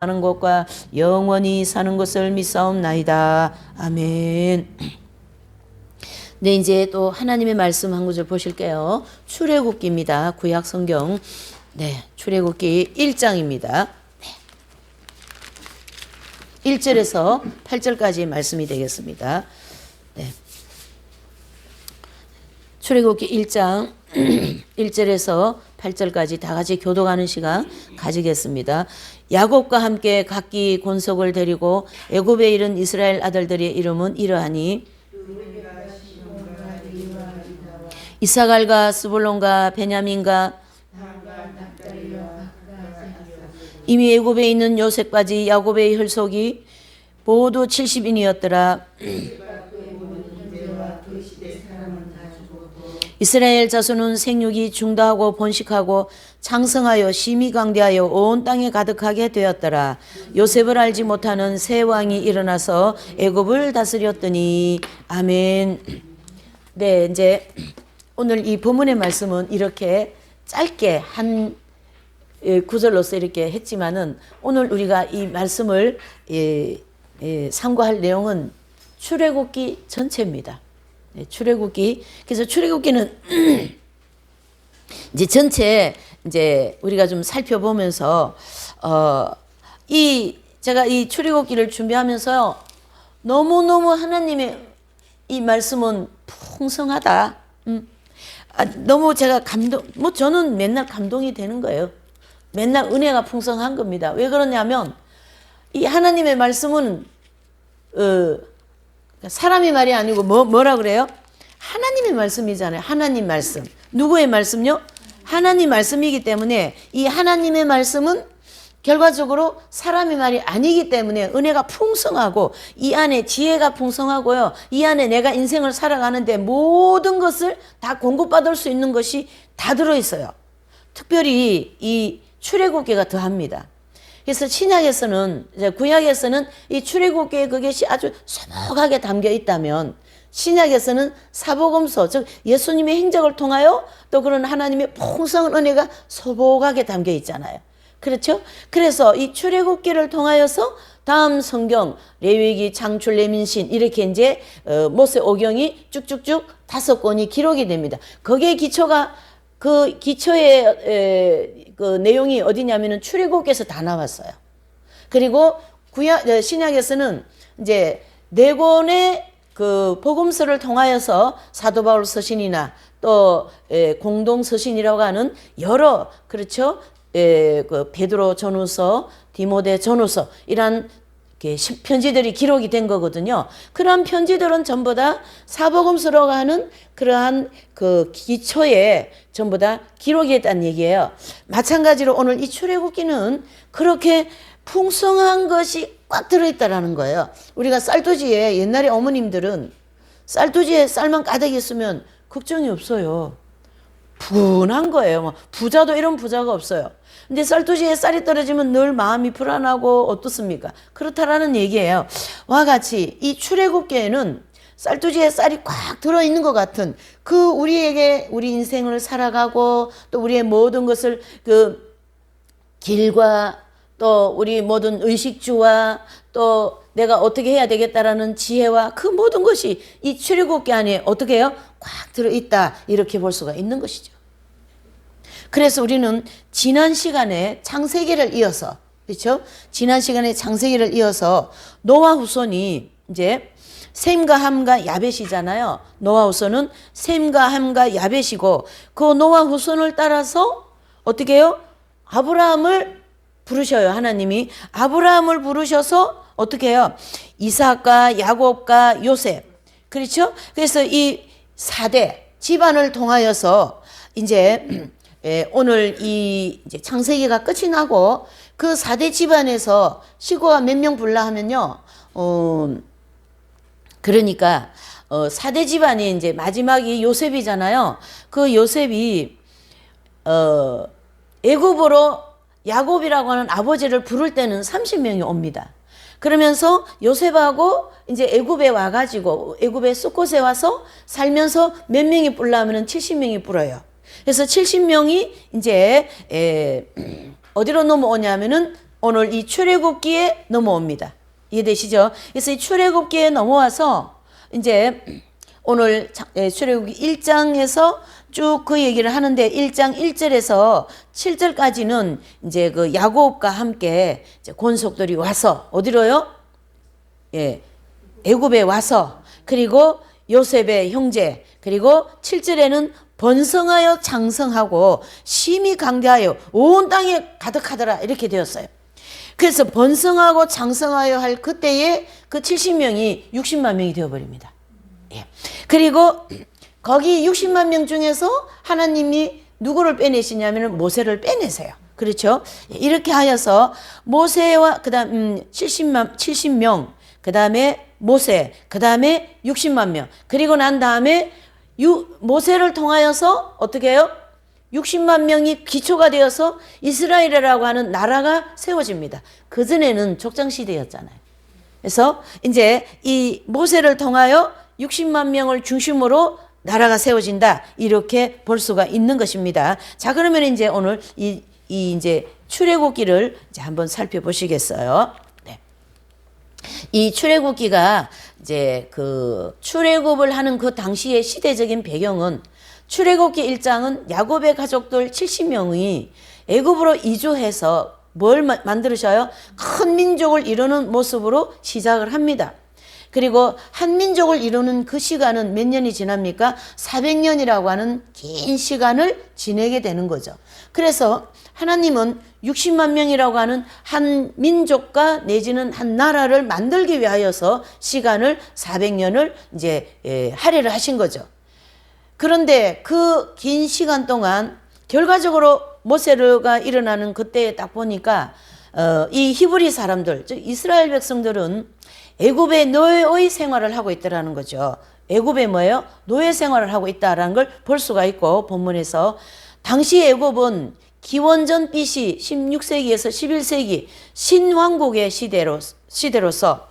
사는 것과 영원히 사는 것을 믿사옵나이다. 아멘. 네, 이제 또 하나님의 말씀 한 구절 보실게요. 출애굽기입니다. 구약 성경. 네, 출애굽기 1장입니다. 네. 1절에서 8절까지 말씀이 되겠습니다. 네. 출애굽기 1장 1절에서 8절까지 다 같이 교독하는 시간 가지겠습니다. 야곱과 함께 각기 권속을 데리고 애굽에 이른 이스라엘 아들들의 이름은 이러하니 이사갈과 스불론과 베냐민과 이미 애굽에 있는 요셉까지 야곱의 혈속이 모두 70인이었더라. 이스라엘 자손은 생육이 중다하고 번식하고 창성하여 심히 강대하여 온 땅에 가득하게 되었더라. 요셉을 알지 못하는 새 왕이 일어나서 애굽을 다스렸더니. 아멘. 네, 이제 오늘 이 본문의 말씀은 이렇게 짧게 한 구절로서 이렇게 했지만은 오늘 우리가 이 말씀을 참고할 내용은 출애굽기 전체입니다. 네, 출애굽기. 그래서 출애굽기는 이제 전체 이제 우리가 좀 살펴보면서 제가 이 출애굽기를 준비하면서요, 너무너무 하나님의 이 말씀은 풍성하다. 너무 제가 저는 맨날 감동이 되는 거예요. 맨날 은혜가 풍성한 겁니다. 왜 그러냐면 이 하나님의 말씀은 사람의 말이 아니고 뭐라 그래요? 하나님의 말씀이잖아요. 하나님 말씀. 누구의 말씀요? 하나님 말씀이기 때문에 이 하나님의 말씀은 결과적으로 사람의 말이 아니기 때문에 은혜가 풍성하고 이 안에 지혜가 풍성하고요. 이 안에 내가 인생을 살아가는데 모든 것을 다 공급받을 수 있는 것이 다 들어있어요. 특별히 이 출애굽기가 더합니다. 그래서 신약에서는, 구약에서는 이 출애굽기의 그것이 아주 소복하게 담겨 있다면 신약에서는 사복음서, 즉 예수님의 행적을 통하여 또 그런 하나님의 풍성한 은혜가 소복하게 담겨 있잖아요. 그렇죠? 그래서 이 출애굽기를 통하여서 다음 성경 레위기, 창출, 레민신 이렇게 이제 모세 오경이 쭉쭉쭉 5권이 기록이 됩니다. 거기에 기초가 그 기초의 그 내용이 어디냐면은 출애굽기에서 다 나왔어요. 그리고 신약에서는 이제 4권의 그 복음서를 통하여서 사도 바울 서신이나 또 공동 서신이라고 하는 여러, 그렇죠? 그 베드로 전후서, 디모데 전후서 이런 편지들이 기록이 된 거거든요. 그러한 편지들은 전부 다 사복음서라고 하는 그러한 그 기초에 전부 다 기록이 됐다는 얘기예요. 마찬가지로 오늘 이 출애굽기는 그렇게 풍성한 것이 꽉 들어있다라는 거예요. 우리가 쌀도지에 옛날에 어머님들은 쌀도지에 쌀만 가득 있으면 걱정이 없어요. 푸근한 거예요. 부자도 이런 부자가 없어요. 근데 쌀도시에 쌀이 떨어지면 늘 마음이 불안하고 어떻습니까? 그렇다라는 얘기예요. 와 같이 이 출애굽기에는 쌀도시에 쌀이 꽉 들어있는 것 같은 그 우리에게 우리 인생을 살아가고 또 우리의 모든 것을 그 길과 또 우리 모든 의식주와 또 내가 어떻게 해야 되겠다라는 지혜와 그 모든 것이 이 출애굽기 안에 어떻게 해요? 꽉 들어있다, 이렇게 볼 수가 있는 것이죠. 그래서 우리는 지난 시간에 창세기를 이어서, 그렇죠? 지난 시간에 창세기를 이어서 노아 후손이 이제 셈과 함과 야벳이잖아요. 노아 후손은 셈과 함과 야벳이고 그 노아 후손을 따라서 어떻게 해요? 아브라함을 부르셔요. 하나님이 아브라함을 부르셔서 어떻게 해요? 이삭과 야곱과 요셉, 그렇죠? 그래서 이 4대 집안을 통하여서 이제 오늘 이 이제 창세기가 끝이 나고 그 4대 집안에서 식구가 몇 명 불라 하면요. 그러니까 4대 집안이 이제 마지막이 요셉이잖아요. 그 요셉이 애굽으로 야곱이라고 하는 아버지를 부를 때는 30명이 옵니다. 그러면서 요셉하고 이제 애굽에 와가지고 애굽의 숫곳에 와서 살면서 몇 명이 불라면은 70명이 불어요. 그래서 70명이 이제 어디로 넘어오냐면은 오늘 이 출애굽기에 넘어옵니다. 이해되시죠? 그래서 이 출애굽기에 넘어와서 이제 오늘 출애굽기 1장에서 쭉 그 얘기를 하는데 1장 1절에서 7절까지는 이제 그 야곱과 함께 이제 권속들이 와서 어디로요? 예, 애굽에 와서 그리고 요셉의 형제 그리고 7절에는 번성하여 장성하고 심히 강대하여 온 땅에 가득하더라 이렇게 되었어요. 그래서 번성하고 장성하여 할 그때에 그 70명이 60만 명이 되어버립니다. 예. 그리고 거기 60만 명 중에서 하나님이 누구를 빼내시냐면 모세를 빼내세요. 그렇죠? 이렇게 하여서 모세와 그다음 70명 그다음에 모세 그다음에 60만 명 그리고 난 다음에 모세를 통하여서 어떻게 해요? 60만 명이 기초가 되어서 이스라엘이라고 하는 나라가 세워집니다. 그전에는 족장시대였잖아요. 그래서 이제 이 모세를 통하여 60만 명을 중심으로 나라가 세워진다. 이렇게 볼 수가 있는 것입니다. 자, 그러면 이제 오늘 이 이제 출애굽기를 이제 한번 살펴보시겠어요? 네. 이 출애굽기가 이제 그 출애굽을 하는 그 당시의 시대적인 배경은 출애굽기 1장은 야곱의 가족들 70명이 애굽으로 이주해서 뭘 만들으셔요? 큰 민족을 이루는 모습으로 시작을 합니다. 그리고 한 민족을 이루는 그 시간은 몇 년이 지납니까? 400년이라고 하는 긴 시간을 지내게 되는 거죠. 그래서 하나님은 60만 명이라고 하는 한 민족과 내지는 한 나라를 만들기 위하여서 시간을 400년을 이제 할애를 하신 거죠. 그런데 그 긴 시간 동안 결과적으로 모세가 일어나는 그때에 딱 보니까 이 히브리 사람들, 즉 이스라엘 백성들은 애굽의 노예의 생활을 하고 있다라는 거죠. 애굽의 뭐예요? 노예 생활을 하고 있다라는 걸 볼 수가 있고 본문에서 당시 애굽은 기원전 BC 16세기에서 11세기 신왕국의 시대로서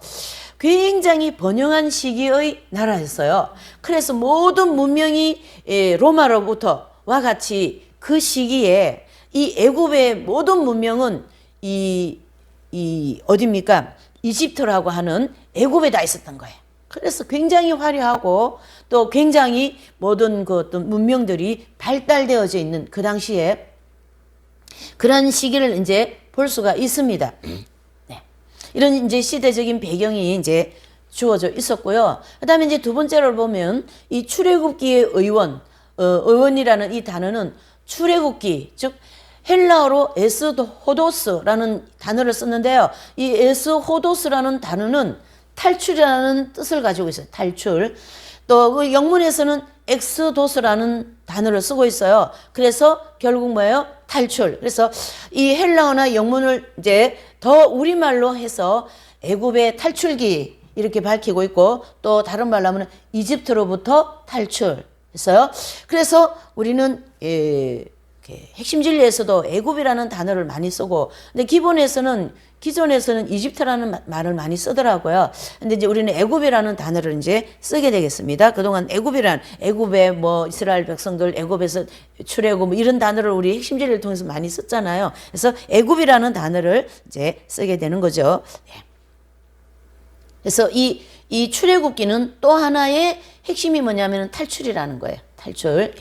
굉장히 번영한 시기의 나라였어요. 그래서 모든 문명이 로마로부터와 같이 그 시기에 이 애굽의 모든 문명은 이 어디입니까? 이집트라고 하는 애굽에 다 있었던 거예요. 그래서 굉장히 화려하고 또 굉장히 모든 그 어떤 문명들이 발달되어져 있는 그 당시에 그런 시기를 이제 볼 수가 있습니다. 네. 이런 이제 시대적인 배경이 이제 주어져 있었고요. 그다음에 이제 두 번째로 보면 이 출애굽기의 의원이라는 이 단어는 출애굽기, 즉 헬라어로 에스호도스라는 단어를 썼는데요. 이 에스호도스라는 단어는 탈출이라는 뜻을 가지고 있어요. 탈출. 또 그 영문에서는 엑스도스라는 단어를 쓰고 있어요. 그래서 결국 뭐예요? 탈출. 그래서 이 헬라어나 영문을 이제 더 우리말로 해서 애굽의 탈출기 이렇게 밝히고 있고 또 다른 말로 하면 이집트로부터 탈출했어요. 그래서 우리는 핵심 진리에서도 애굽이라는 단어를 많이 쓰고 근데 기존에서는 이집트라는 말을 많이 쓰더라고요. 근데 이제 우리는 애굽이라는 단어를 이제 쓰게 되겠습니다. 그동안 애굽의 뭐 이스라엘 백성들 애굽에서 출애굽 뭐 이런 단어를 우리 핵심 진리를 통해서 많이 썼잖아요. 그래서 애굽이라는 단어를 이제 쓰게 되는 거죠. 그래서 이 출애굽기는 또 하나의 핵심이 뭐냐면 탈출이라는 거예요. 탈출.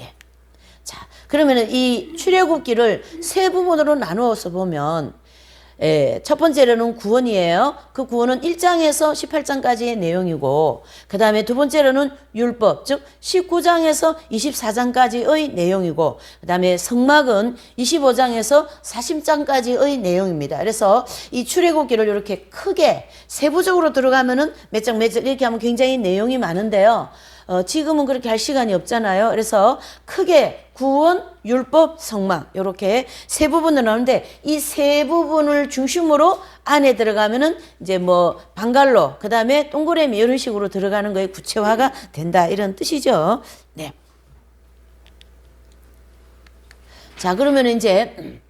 자, 그러면은 이 출애굽기를 세 부분으로 나누어서 보면 첫 번째로는 구원이에요. 그 구원은 1장에서 18장까지의 내용이고 그 다음에 두 번째로는 율법, 즉 19장에서 24장까지의 내용이고 그 다음에 성막은 25장에서 40장까지의 내용입니다. 그래서 이 출애굽기를 이렇게 크게 세부적으로 들어가면은 몇 장 이렇게 하면 굉장히 내용이 많은데요. 지금은 그렇게 할 시간이 없잖아요. 그래서 크게 구원, 율법, 성막 이렇게 세 부분으로 나오는데 이 세 부분을 중심으로 안에 들어가면은 이제 뭐 방갈로 그다음에 동그라미 이런 식으로 들어가는 거에 구체화가 된다 이런 뜻이죠. 네. 자, 그러면 이제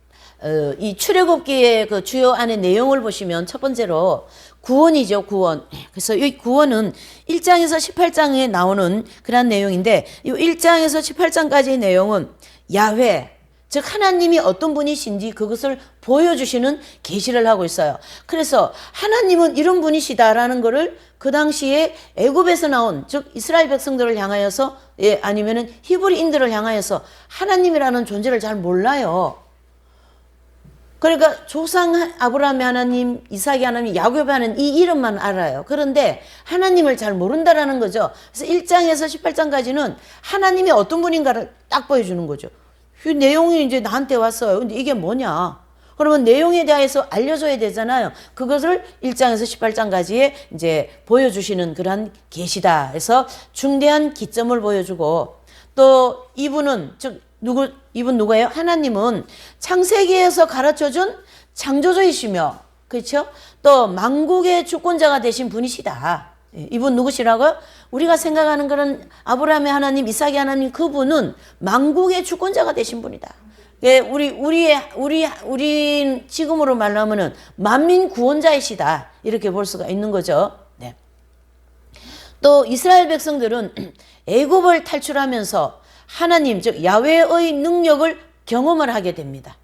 이 출애굽기의 그 주요 안의 내용을 보시면 첫 번째로 구원이죠, 구원. 그래서 이 구원은 1장에서 18장에 나오는 그런 내용인데 이 1장에서 18장까지의 내용은 야훼, 즉 하나님이 어떤 분이신지 그것을 보여주시는 계시를 하고 있어요. 그래서 하나님은 이런 분이시다라는 것을 그 당시에 애굽에서 나온 즉 이스라엘 백성들을 향하여서 아니면은 히브리인들을 향하여서 하나님이라는 존재를 잘 몰라요. 그러니까 조상 아브라함의 하나님, 이삭의 하나님, 야곱의 하나님 이 이름만 알아요. 그런데 하나님을 잘 모른다라는 거죠. 그래서 1장에서 18장까지는 하나님이 어떤 분인가를 딱 보여주는 거죠. 그 내용이 이제 나한테 왔어요. 근데 이게 뭐냐? 그러면 내용에 대해서 알려줘야 되잖아요. 그것을 1장에서 18장까지에 이제 보여주시는 그러한 계시다 해서 중대한 기점을 보여주고 또 이분은 즉 이분 누구예요? 하나님은 창세기에서 가르쳐준 창조주이시며 그렇죠? 또 만국의 주권자가 되신 분이시다. 이분 누구시라고요? 우리가 생각하는 그런 아브라함의 하나님, 이삭의 하나님 그분은 만국의 주권자가 되신 분이다. 우리 지금으로 말하면은 만민 구원자이시다. 이렇게 볼 수가 있는 거죠. 네. 또 이스라엘 백성들은 애굽을 탈출하면서 하나님 즉 야훼의 능력을 경험을 하게 됩니다.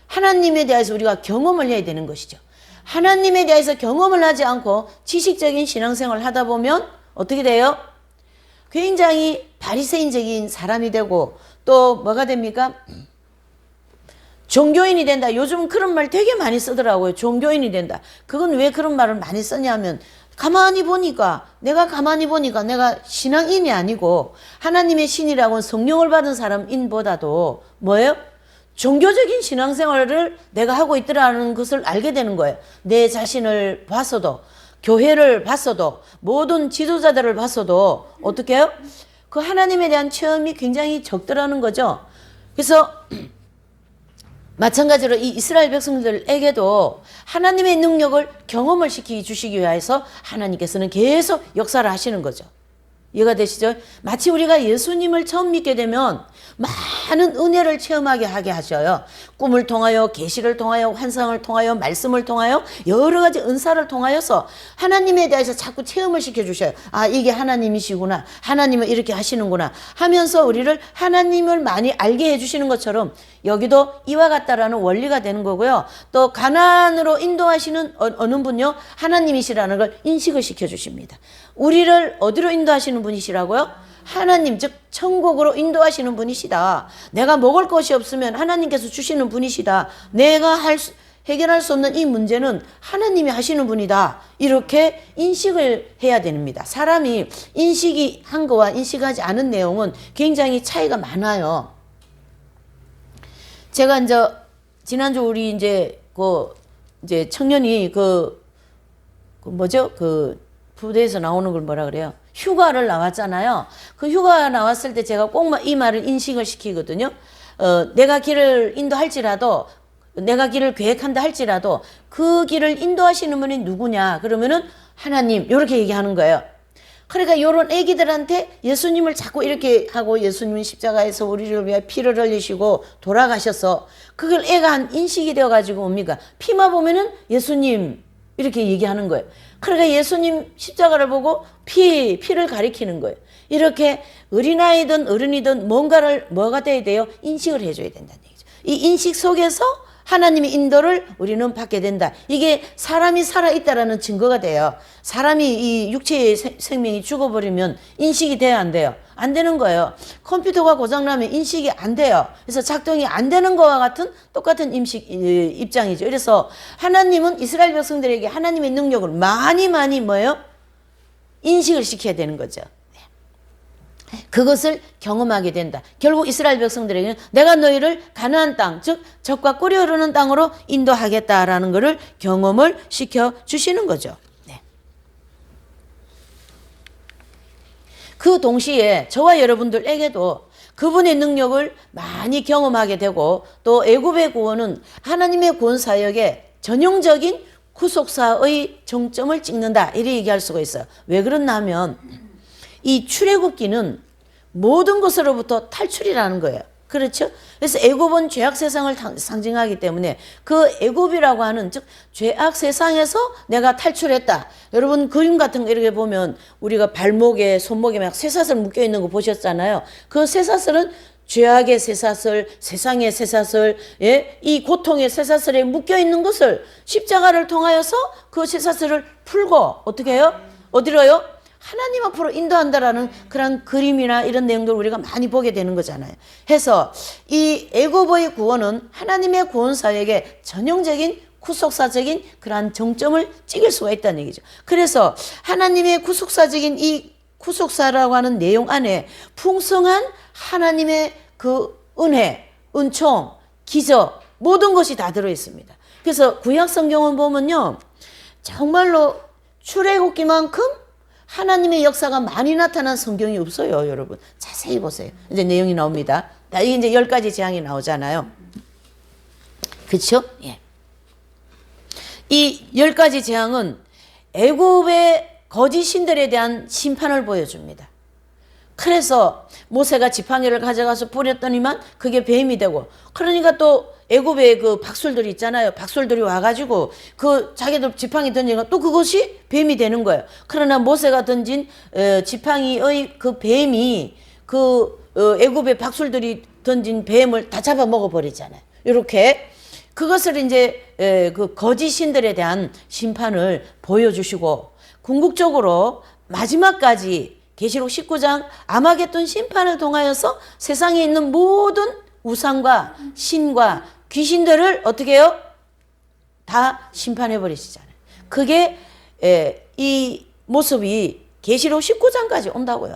하나님에 대해서 우리가 경험을 해야 되는 것이죠. 하나님에 대해서 경험을 하지 않고 지식적인 신앙생활을 하다 보면 어떻게 돼요? 굉장히 바리새인적인 사람이 되고 또 뭐가 됩니까? 종교인이 된다. 요즘 그런 말 되게 많이 쓰더라고요. 종교인이 된다. 그건 왜 그런 말을 많이 쓰냐면 내가 가만히 보니까 내가 신앙인이 아니고 하나님의 신이라고는 성령을 받은 사람인보다도 뭐예요? 종교적인 신앙생활을 내가 하고 있더라는 것을 알게 되는 거예요. 내 자신을 봤어도 교회를 봤어도 모든 지도자들을 봤어도 어떻게 해요? 그 하나님에 대한 체험이 굉장히 적더라는 거죠. 그래서 마찬가지로 이 이스라엘 백성들에게도 하나님의 능력을 경험을 주시기 위해서 하나님께서는 계속 역사를 하시는 거죠. 이해가 되시죠? 마치 우리가 예수님을 처음 믿게 되면 많은 은혜를 체험하게 하게 하셔요. 꿈을 통하여, 계시를 통하여, 환상을 통하여, 말씀을 통하여 여러 가지 은사를 통하여서 하나님에 대해서 자꾸 체험을 시켜주셔요. 아, 이게 하나님이시구나. 하나님은 이렇게 하시는구나 하면서 우리를 하나님을 많이 알게 해주시는 것처럼 여기도 이와 같다라는 원리가 되는 거고요. 또 가나안으로 인도하시는 어느 분요? 하나님이시라는 걸 인식을 시켜주십니다. 우리를 어디로 인도하시는 분이시라고요? 하나님 즉 천국으로 인도하시는 분이시다. 내가 먹을 것이 없으면 하나님께서 주시는 분이시다. 내가 해결할 수 없는 이 문제는 하나님이 하시는 분이다. 이렇게 인식을 해야 됩니다. 사람이 인식이 한 거와 인식하지 않은 내용은 굉장히 차이가 많아요. 제가 이제 지난주 우리 이제 청년이 부대에서 나오는 걸 뭐라 그래요? 휴가를 나왔잖아요. 그 휴가 나왔을 때 제가 꼭 이 말을 인식을 시키거든요. 내가 길을 인도할지라도, 내가 길을 계획한다 할지라도 그 길을 인도하시는 분이 누구냐? 그러면은 하나님, 이렇게 얘기하는 거예요. 그러니까 이런 애기들한테 예수님을 자꾸 이렇게 하고 예수님은 십자가에서 우리를 위해 피를 흘리시고 돌아가셔서 그걸 애가 한 인식이 되어가지고 뭡니까? 피만 보면은 예수님 이렇게 얘기하는 거예요. 그러니까 예수님 십자가를 보고 피를 가리키는 거예요. 이렇게 어린아이든 어른이든 뭐가 돼야 돼요? 인식을 해줘야 된다는 얘기죠. 이 인식 속에서 하나님의 인도를 우리는 받게 된다. 이게 사람이 살아있다라는 증거가 돼요. 사람이 이 육체의 생명이 죽어버리면 인식이 돼야 안 돼요? 안 되는 거예요. 컴퓨터가 고장나면 인식이 안 돼요. 그래서 작동이 안 되는 거와 같은 똑같은 입장이죠. 그래서 하나님은 이스라엘 백성들에게 하나님의 능력을 많이 뭐예요? 인식을 시켜야 되는 거죠. 그것을 경험하게 된다. 결국 이스라엘 백성들에게는 내가 너희를 가나안 땅, 즉 젖과 꿀이 흐르는 땅으로 인도하겠다라는 것을 경험을 시켜주시는 거죠. 네. 그 동시에 저와 여러분들에게도 그분의 능력을 많이 경험하게 되고 또 애굽의 구원은 하나님의 구원 사역에 전형적인 구속사의 정점을 찍는다. 이렇게 얘기할 수가 있어요. 왜 그렇나 하면 이 출애굽기는 모든 것으로부터 탈출이라는 거예요. 그렇죠? 그래서 애굽은 죄악 세상을 상징하기 때문에 그 애굽이라고 하는 즉 죄악 세상에서 내가 탈출했다. 여러분 그림 같은 거 이렇게 보면 우리가 발목에 손목에 막 쇠사슬 묶여 있는 거 보셨잖아요. 그 쇠사슬은 죄악의 쇠사슬, 세상의 쇠사슬, 예? 이 고통의 쇠사슬에 묶여 있는 것을 십자가를 통하여서 그 쇠사슬을 풀고 어떻게 해요? 어디로요? 하나님 앞으로 인도한다라는 그런 그림이나 이런 내용들을 우리가 많이 보게 되는 거잖아요. 해서 이 애굽의 구원은 하나님의 구원 사역의 전형적인 구속사적인 그러한 정점을 찍을 수가 있다는 얘기죠. 그래서 하나님의 구속사적인 이 구속사라고 하는 내용 안에 풍성한 하나님의 그 은혜, 은총, 기적 모든 것이 다 들어있습니다. 그래서 구약 성경을 보면요, 정말로 출애굽기만큼 하나님의 역사가 많이 나타난 성경이 없어요, 여러분. 자세히 보세요. 이제 내용이 나옵니다. 이게 이제 10가지 재앙이 나오잖아요. 그렇죠? 예. 이 10가지 재앙은 애굽의 거짓 신들에 대한 심판을 보여줍니다. 그래서 모세가 지팡이를 가져가서 뿌렸더니만 그게 뱀이 되고, 그러니까 또 애굽의 그 박술들이 있잖아요. 박술들이 와가지고 그 자기들 지팡이 던지니까 또 그것이 뱀이 되는 거예요. 그러나 모세가 던진 지팡이의 그 뱀이 그 애굽의 박술들이 던진 뱀을 다 잡아 먹어버리잖아요. 이렇게 그것을 이제 그 거짓 신들에 대한 심판을 보여주시고, 궁극적으로 마지막까지 계시록 19장 아마겟돈 심판을 통하여서 세상에 있는 모든 우상과 신과 귀신들을 어떻게 해요? 다 심판해 버리시잖아요. 그게 이 모습이 계시록 19장까지 온다고요.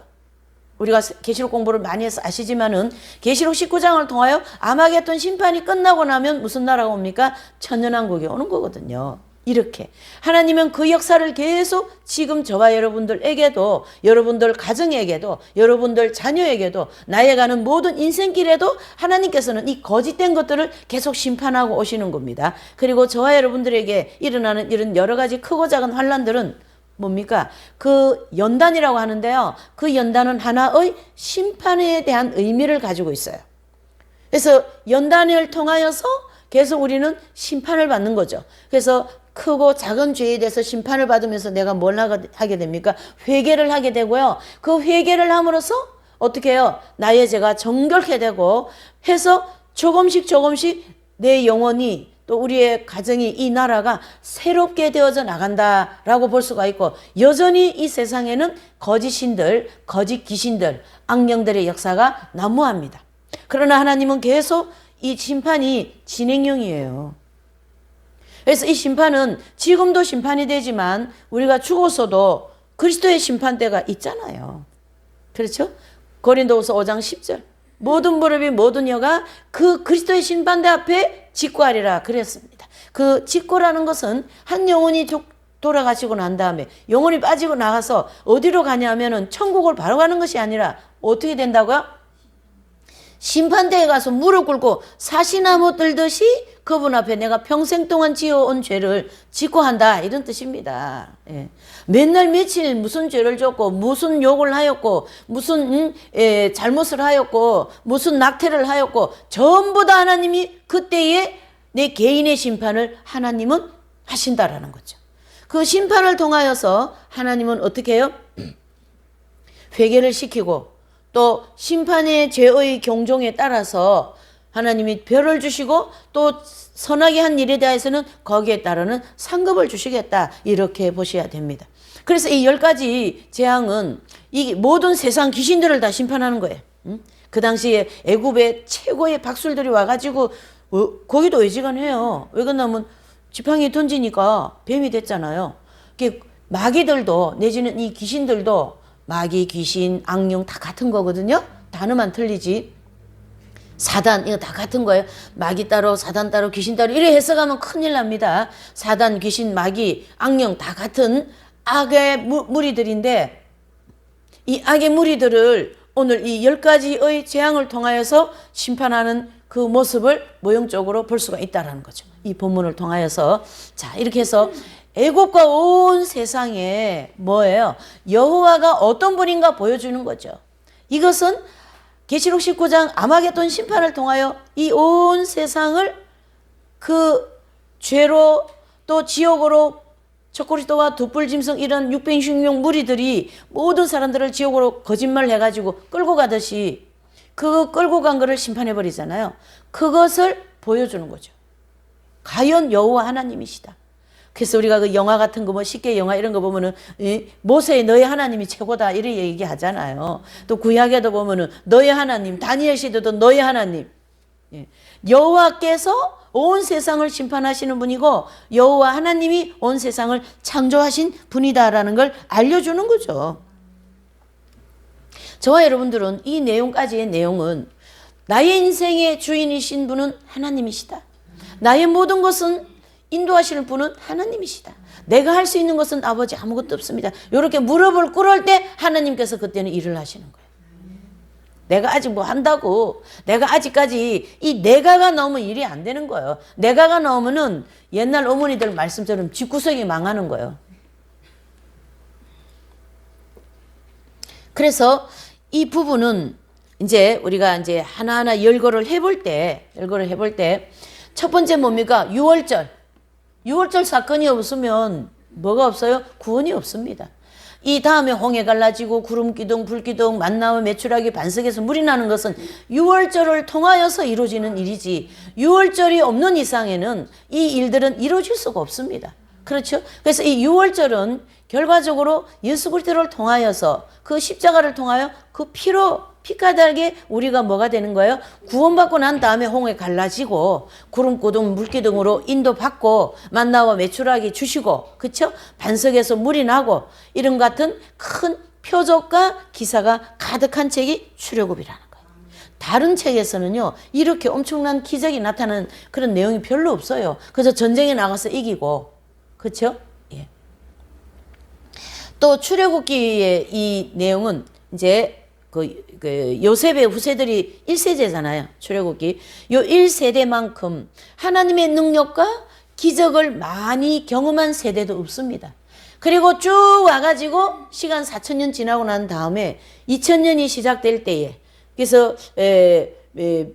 우리가 계시록 공부를 많이 해서 아시지만은 계시록 19장을 통하여 아마겟돈 심판이 끝나고 나면 무슨 나라가 옵니까? 천년왕국이 오는 거거든요. 이렇게 하나님은 그 역사를 계속 지금 저와 여러분들에게도, 여러분들 가정에게도, 여러분들 자녀에게도, 나아가는 모든 인생길에도 하나님께서는 이 거짓된 것들을 계속 심판하고 오시는 겁니다. 그리고 저와 여러분들에게 일어나는 이런 여러 가지 크고 작은 환난들은 뭡니까? 그 연단이라고 하는데요, 그 연단은 하나의 심판에 대한 의미를 가지고 있어요. 그래서 연단을 통하여서 계속 우리는 심판을 받는 거죠. 그래서 크고 작은 죄에 대해서 심판을 받으면서 내가 뭘 하게 됩니까? 회개를 하게 되고요. 그 회개를 함으로써 어떻게 해요? 나의 죄가 정결케 되고 해서 조금씩 내 영혼이, 또 우리의 가정이, 이 나라가 새롭게 되어져 나간다라고 볼 수가 있고, 여전히 이 세상에는 거짓 신들, 거짓 귀신들, 악령들의 역사가 난무합니다. 그러나 하나님은 계속 이 심판이 진행형이에요. 그래서 이 심판은 지금도 심판이 되지만 우리가 죽어서도 그리스도의 심판대가 있잖아요. 그렇죠? 고린도후서 5장 10절. 모든 무릎이 모든 혀가 그 그리스도의 심판대 앞에 직구하리라 그랬습니다. 그 직구라는 것은 한 영혼이 돌아가시고 난 다음에 영혼이 빠지고 나가서 어디로 가냐 하면은 천국을 바로 가는 것이 아니라 어떻게 된다고요? 심판대에 가서 무릎 꿇고 사시나무 들듯이 그분 앞에 내가 평생 동안 지어온 죄를 직고한다, 이런 뜻입니다. 예. 맨날 며칠 무슨 죄를 졌고 무슨 욕을 하였고 무슨 잘못을 하였고 무슨 낙태를 하였고 전부 다 하나님이 그때에 내 개인의 심판을 하나님은 하신다라는 거죠. 그 심판을 통하여서 하나님은 어떻게 해요? 회개를 시키고 또 심판의 죄의 경종에 따라서 하나님이 벌을 주시고 또 선하게 한 일에 대해서는 거기에 따르는 상급을 주시겠다, 이렇게 보셔야 됩니다. 그래서 이 10가지 재앙은 이 모든 세상 귀신들을 다 심판하는 거예요. 그 당시에 애굽의 최고의 박술들이 와가지고 거기도 어지간해요. 왜 그러냐면 지팡이 던지니까 뱀이 됐잖아요. 마귀들도 내지는 이 귀신들도 마귀, 귀신, 악령 다 같은 거거든요. 단어만 틀리지. 사단, 이거 다 같은 거예요. 마귀 따로 사단 따로 귀신 따로 이래 해석하면 큰일 납니다. 사단, 귀신, 마귀, 악령 다 같은 악의 무리들인데, 이 악의 무리들을 오늘 이 10가지의 재앙을 통하여서 심판하는 그 모습을 모형적으로 볼 수가 있다는 거죠. 이 본문을 통하여서. 자, 이렇게 해서 애국과 온 세상에 뭐예요? 여호와가 어떤 분인가 보여주는 거죠. 이것은 계시록 19장 아마겟돈 심판을 통하여 이 온 세상을 그 죄로 또 지옥으로 척그리스도와 돛불짐승 이런 666명 무리들이 모든 사람들을 지옥으로 거짓말 해가지고 끌고 가듯이 그 끌고 간 거를 심판해 버리잖아요. 그것을 보여주는 거죠. 과연 여호와 하나님이시다. 그래서 우리가 그 영화 같은 거 뭐 쉽게 영화 이런 거 보면은 모세의 너희 하나님이 최고다 이렇게 얘기하잖아요. 또 구약에도 보면은 너희 하나님, 다니엘 시대도 너희 하나님. 여호와께서 온 세상을 심판하시는 분이고 여호와 하나님이 온 세상을 창조하신 분이다라는 걸 알려주는 거죠. 저와 여러분들은 이 내용까지의 내용은 나의 인생의 주인이신 분은 하나님이시다. 나의 모든 것은 인도하시는 분은 하나님이시다. 내가 할 수 있는 것은 아버지 아무것도 없습니다. 이렇게 무릎을 꿇을 때 하나님께서 그때는 일을 하시는 거예요. 내가 아직 뭐 한다고, 내가 아직까지 이 내가가 나오면 일이 안 되는 거예요. 내가가 나오면은 옛날 어머니들 말씀처럼 집구석이 망하는 거예요. 그래서 이 부분은 이제 우리가 이제 하나하나 열거를 해볼 때 첫 번째 뭡니까? 6월절 사건이 없으면 뭐가 없어요? 구원이 없습니다. 이 다음에 홍해 갈라지고 구름기둥, 불기둥, 만나와 메추라기 반석에서 물이 나는 것은 6월절을 통하여서 이루어지는 일이지 6월절이 없는 이상에는 이 일들은 이루어질 수가 없습니다. 그렇죠? 그래서 이 6월절은 결과적으로 예수 그리스도를 통하여서 그 십자가를 통하여 그 피가달게 우리가 뭐가 되는 거예요? 구원받고 난 다음에 홍해 갈라지고 구름기둥, 물기둥으로 인도받고 만나와 메추라기 주시고 그렇죠? 반석에서 물이 나고 이런 같은 큰 표적과 기사가 가득한 책이 출애굽이라는 거예요. 다른 책에서는요 이렇게 엄청난 기적이 나타나는 그런 내용이 별로 없어요. 그래서 전쟁에 나가서 이기고 그렇죠? 예. 또 출애굽기의 이 내용은 이제 그 요셉의 후세들이 1세대잖아요. 출애굽기. 요 1세대만큼 하나님의 능력과 기적을 많이 경험한 세대도 없습니다. 그리고 쭉 와가지고 시간 4,000년 지나고 난 다음에 2000년이 시작될 때에 그래서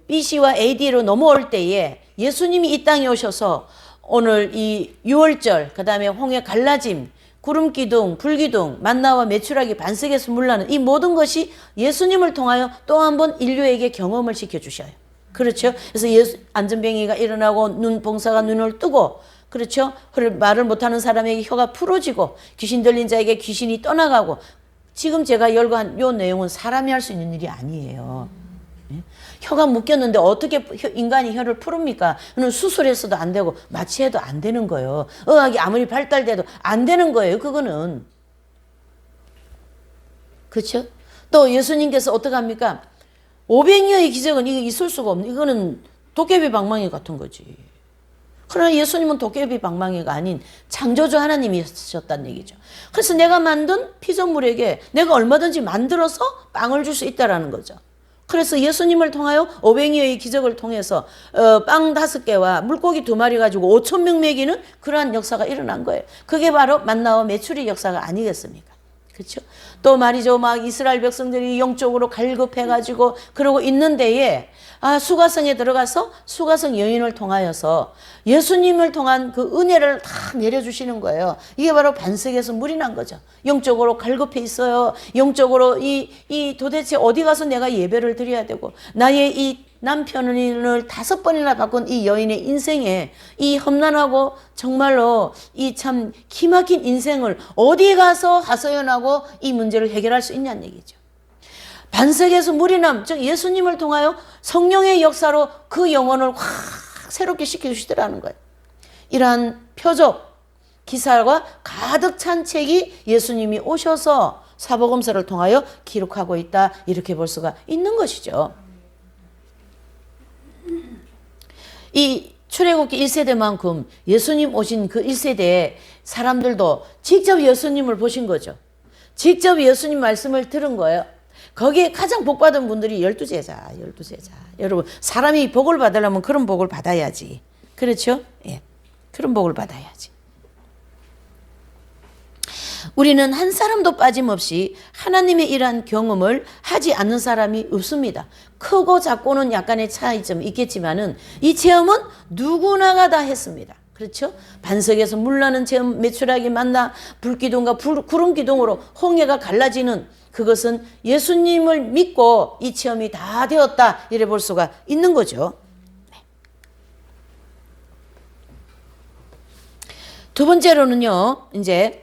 BC와 AD로 넘어올 때에 예수님이 이 땅에 오셔서 오늘 이 6월절 그 다음에 홍해 갈라짐 구름기둥, 불기둥, 만나와 메추라기 반석에서 물나는 이 모든 것이 예수님을 통하여 또 한 번 인류에게 경험을 시켜주셔요. 그렇죠? 그래서 안전병이가 일어나고 눈봉사가 눈을 뜨고 그렇죠? 말을 못하는 사람에게 혀가 풀어지고 귀신 들린 자에게 귀신이 떠나가고 지금 제가 열거한 이 내용은 사람이 할 수 있는 일이 아니에요. 혀가 묶였는데 어떻게 인간이 혀를 풀습니까? 그는 수술했어도 안 되고 마취해도 안 되는 거예요. 의학이 아무리 발달돼도 안 되는 거예요. 그거는. 그렇죠? 또 예수님께서 어떻게 합니까? 500여의 기적은 이거 있을 수가 없는 이거는 도깨비 방망이 같은 거지. 그러나 예수님은 도깨비 방망이가 아닌 창조주 하나님이셨다는 얘기죠. 그래서 내가 만든 피조물에게 내가 얼마든지 만들어서 빵을 줄 수 있다라는 거죠. 그래서 예수님을 통하여 500여의 기적을 통해서 빵 5개와 물고기 2마리 가지고 5,000명 먹이는 그러한 역사가 일어난 거예요. 그게 바로 만나와 메추리 역사가 아니겠습니까? 그렇죠? 또 말이죠. 막 이스라엘 백성들이 영적으로 갈급해가지고 그러고 있는 데에 수가성에 들어가서 수가성 여인을 통하여서 예수님을 통한 그 은혜를 다 내려주시는 거예요. 이게 바로 반석에서 물이 난 거죠. 영적으로 갈급해 있어요. 영적으로 이 도대체 어디 가서 내가 예배를 드려야 되고 나의 이 남편을 5번이나 바꾼 이 여인의 인생에 이 험난하고 정말로 이 참 기막힌 인생을 어디 가서 하소연하고 이 문제를 해결할 수 있냐는 얘기죠. 반석에서 물이 남, 즉 예수님을 통하여 성령의 역사로 그 영혼을 확 새롭게 시켜주시더라는 거예요. 이러한 표적, 기사가 가득 찬 책이 예수님이 오셔서 사복음서를 통하여 기록하고 있다. 이렇게 볼 수가 있는 것이죠. 이 출애굽기 1세대만큼 예수님 오신 그 1세대의 사람들도 직접 예수님을 보신 거죠. 직접 예수님 말씀을 들은 거예요. 거기에 가장 복 받은 분들이 12제자. 여러분, 사람이 복을 받으려면 그런 복을 받아야지. 그렇죠? 예. 그런 복을 받아야지. 우리는 한 사람도 빠짐없이 하나님의 이러한 경험을 하지 않는 사람이 없습니다. 크고 작고는 약간의 차이점이 있겠지만은 이 체험은 누구나가 다 했습니다. 그렇죠? 반석에서 물나는 체험 매출하게 만나 불기둥과 구름기둥으로 홍해가 갈라지는 그것은 예수님을 믿고 이 체험이 다 되었다 이래 볼 수가 있는 거죠. 두 번째로는요, 이제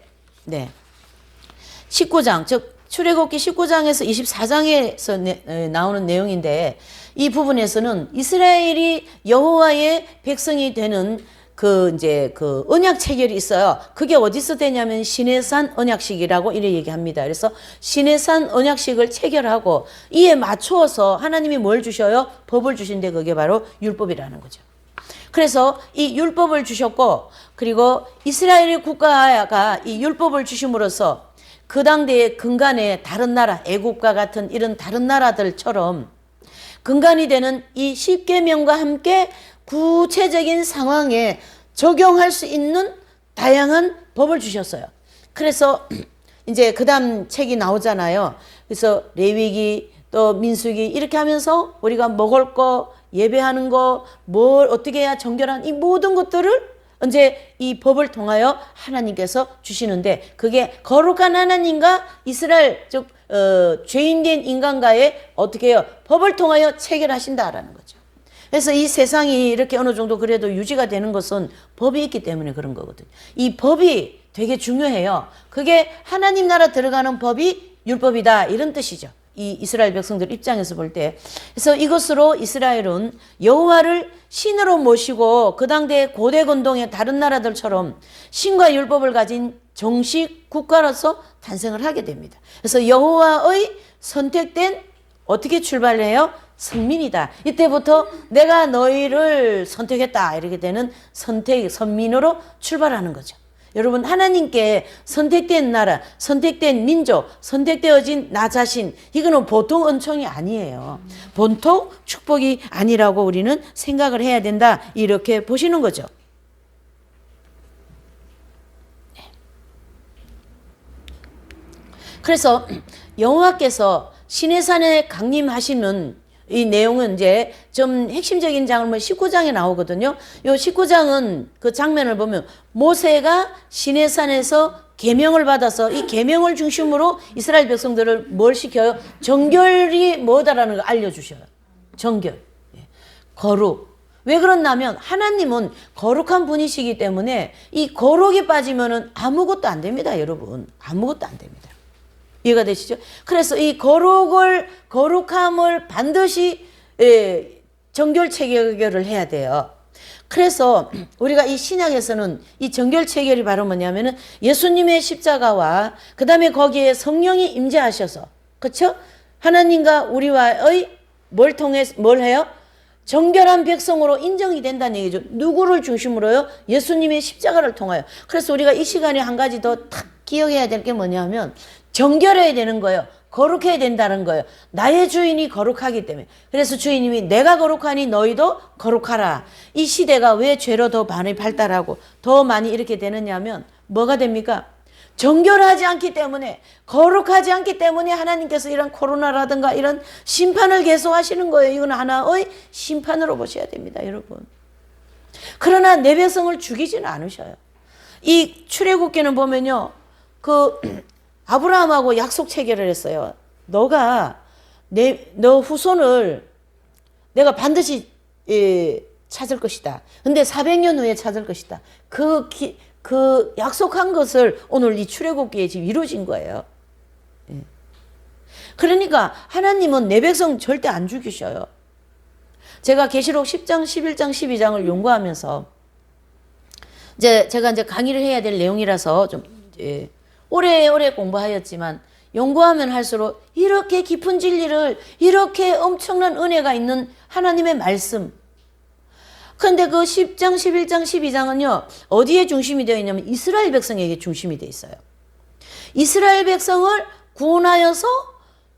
19장, 즉 출애굽기 19장에서 24장에서 나오는 내용인데 이 부분에서는 이스라엘이 여호와의 백성이 되는 그 언약 체결이 있어요. 그게 어디서 되냐면 시내산 언약식이라고 이래 얘기합니다. 그래서 시내산 언약식을 체결하고 이에 맞추어서 하나님이 뭘 주셔요? 법을 주신데 그게 바로 율법이라는 거죠. 그래서 이 율법을 주셨고 그리고 이스라엘 국가가 이 율법을 주심으로써 그 당대의 근간의 다른 나라, 애국과 같은 이런 다른 나라들처럼 근간이 되는 이 십계명과 함께 구체적인 상황에 적용할 수 있는 다양한 법을 주셨어요. 그래서 이제 그 다음 책이 나오잖아요. 그래서 레위기 또 민수기 이렇게 하면서 우리가 먹을 거, 예배하는 거, 뭘 어떻게 해야 정결한 이 모든 것들을 이제 이 법을 통하여 하나님께서 주시는데 그게 거룩한 하나님과 이스라엘 즉 죄인된 인간과의 어떻게 해요? 법을 통하여 체결하신다라는 거죠. 그래서 이 세상이 이렇게 어느 정도 그래도 유지가 되는 것은 법이 있기 때문에 그런 거거든요. 이 법이 되게 중요해요. 그게 하나님 나라 들어가는 법이 율법이다 이런 뜻이죠. 이 이스라엘 백성들 입장에서 볼 때. 그래서 이것으로 이스라엘은 여호와를 신으로 모시고 그 당대 고대 근동의 다른 나라들처럼 신과 율법을 가진 정식 국가로서 탄생을 하게 됩니다. 그래서 여호와의 선택된 어떻게 출발해요? 선민이다. 이때부터 내가 너희를 선택했다. 이렇게 되는 선민으로 출발하는 거죠. 여러분 하나님께 선택된 나라, 선택된 민족, 선택되어진 나 자신 이거는 보통 은총이 아니에요. 보통 축복이 아니라고 우리는 생각을 해야 된다. 이렇게 보시는 거죠. 그래서 여호와께서 시내산에 강림하시는 이 내용은 이제 좀 핵심적인 장은 19장에 나오거든요. 요 19장은 그 장면을 보면 모세가 시내산에서 계명을 받아서 이 계명을 중심으로 이스라엘 백성들을 뭘 시켜요? 정결이 뭐다라는 걸 알려주셔요. 정결, 거룩. 왜 그렇냐면 하나님은 거룩한 분이시기 때문에 이 거룩이 빠지면은 아무것도 안 됩니다, 여러분. 아무것도 안 됩니다. 이해가 되시죠? 그래서 이 거룩함을 반드시 정결 체결을 해야 돼요. 그래서 우리가 이 신약에서는 이 정결 체결이 바로 뭐냐면은 예수님의 십자가와 그 다음에 거기에 성령이 임재하셔서, 그렇죠? 하나님과 우리와의 뭘 통해 뭘 해요? 정결한 백성으로 인정이 된다는 얘기죠. 누구를 중심으로요? 예수님의 십자가를 통하여. 그래서 우리가 이 시간에 한 가지 더 탁 기억해야 될 게 뭐냐면 정결해야 되는 거예요. 거룩해야 된다는 거예요. 나의 주인이 거룩하기 때문에. 그래서 주인님이 내가 거룩하니 너희도 거룩하라. 이 시대가 왜 죄로 더 많이 발달하고 더 많이 이렇게 되느냐면 뭐가 됩니까? 정결하지 않기 때문에, 거룩하지 않기 때문에 하나님께서 이런 코로나라든가 이런 심판을 계속 하시는 거예요. 이건 하나의 심판으로 보셔야 됩니다, 여러분. 그러나 내 백성을 죽이지는 않으셔요. 이 출애굽기는 보면요, 아브라함하고 약속 체결을 했어요. 너가 너 후손을 내가 반드시 찾을 것이다. 근데 400년 후에 찾을 것이다. 그 약속한 것을 오늘 이 출애굽기에 지금 이루어진 거예요. 그러니까 하나님은 내 백성 절대 안 죽이셔요. 제가 계시록 10장, 11장, 12장을 연구하면서 제가 강의를 해야 될 내용이라서 좀 오래 공부하였지만 연구하면 할수록 이렇게 깊은 진리를, 이렇게 엄청난 은혜가 있는 하나님의 말씀. 그런데 그 10장, 11장, 12장은요. 어디에 중심이 되어 있냐면 이스라엘 백성에게 중심이 되어 있어요. 이스라엘 백성을 구원하여서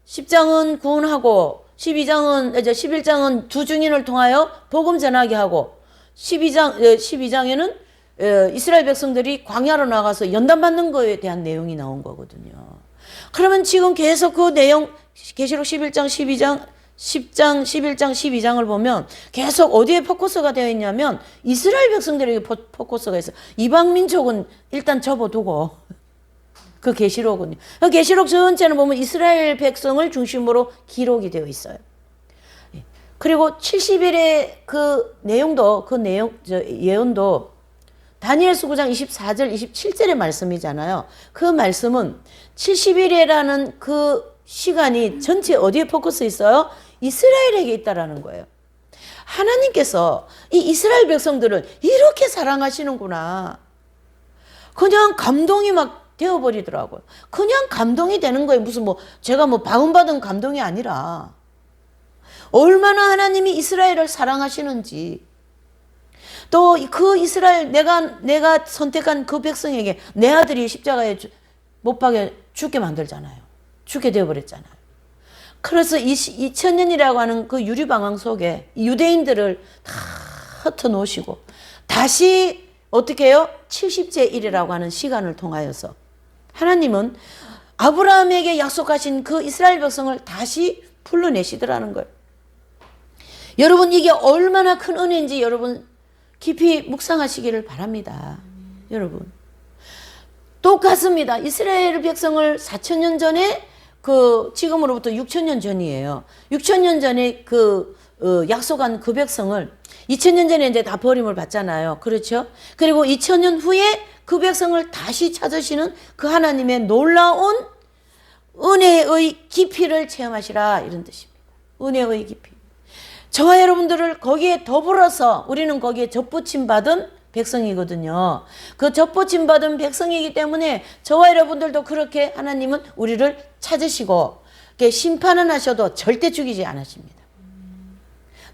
10장은 구원하고 11장은 두 증인을 통하여 복음 전하게 하고 12장에는 이스라엘 백성들이 광야로 나가서 연단받는 거에 대한 내용이 나온 거거든요. 그러면 지금 계속 그 내용 계시록 11장, 12장, 10장, 11장, 12장을 보면 계속 어디에 포커스가 되어 있냐면 이스라엘 백성들에게 포커스가 있어요. 이방 민족은 일단 접어두고 그 계시록은요. 그 계시록 전체는 보면 이스라엘 백성을 중심으로 기록이 되어 있어요. 그리고 70일의 그 내용도 예언도 다니엘서 9장 24절 27절의 말씀이잖아요. 그 말씀은 70일이라는 그 시간이 전체 어디에 포커스 있어요? 이스라엘에게 있다라는 거예요. 하나님께서 이 이스라엘 백성들을 이렇게 사랑하시는구나. 그냥 감동이 막 되어버리더라고요. 그냥 감동이 되는 거예요. 무슨 제가 바운받은 감동이 아니라 얼마나 하나님이 이스라엘을 사랑하시는지, 또 그 이스라엘 내가 선택한 그 백성에게 내 아들이 십자가에 못 박혀 죽게 만들잖아요. 죽게 되어버렸잖아요. 그래서 2000년이라고 하는 그 유리방황 속에 유대인들을 다 흩어놓으시고 다시 어떻게 해요? 70제 1이라고 하는 시간을 통하여서 하나님은 아브라함에게 약속하신 그 이스라엘 백성을 다시 불러내시더라는 거예요. 여러분, 이게 얼마나 큰 은혜인지 여러분 깊이 묵상하시기를 바랍니다. 여러분, 똑같습니다. 이스라엘 백성을 4000년 전에 지금으로부터 6000년 전이에요. 6000년 전에 약속한 그 백성을 2000년 전에 이제 다 버림을 받잖아요. 그렇죠? 그리고 2000년 후에 그 백성을 다시 찾으시는 그 하나님의 놀라운 은혜의 깊이를 체험하시라, 이런 뜻입니다. 은혜의 깊이. 저와 여러분들을 거기에 더불어서 우리는 거기에 접붙임 받은 백성이거든요. 그 접붙임 받은 백성이기 때문에 저와 여러분들도 그렇게 하나님은 우리를 찾으시고 심판은 하셔도 절대 죽이지 않으십니다.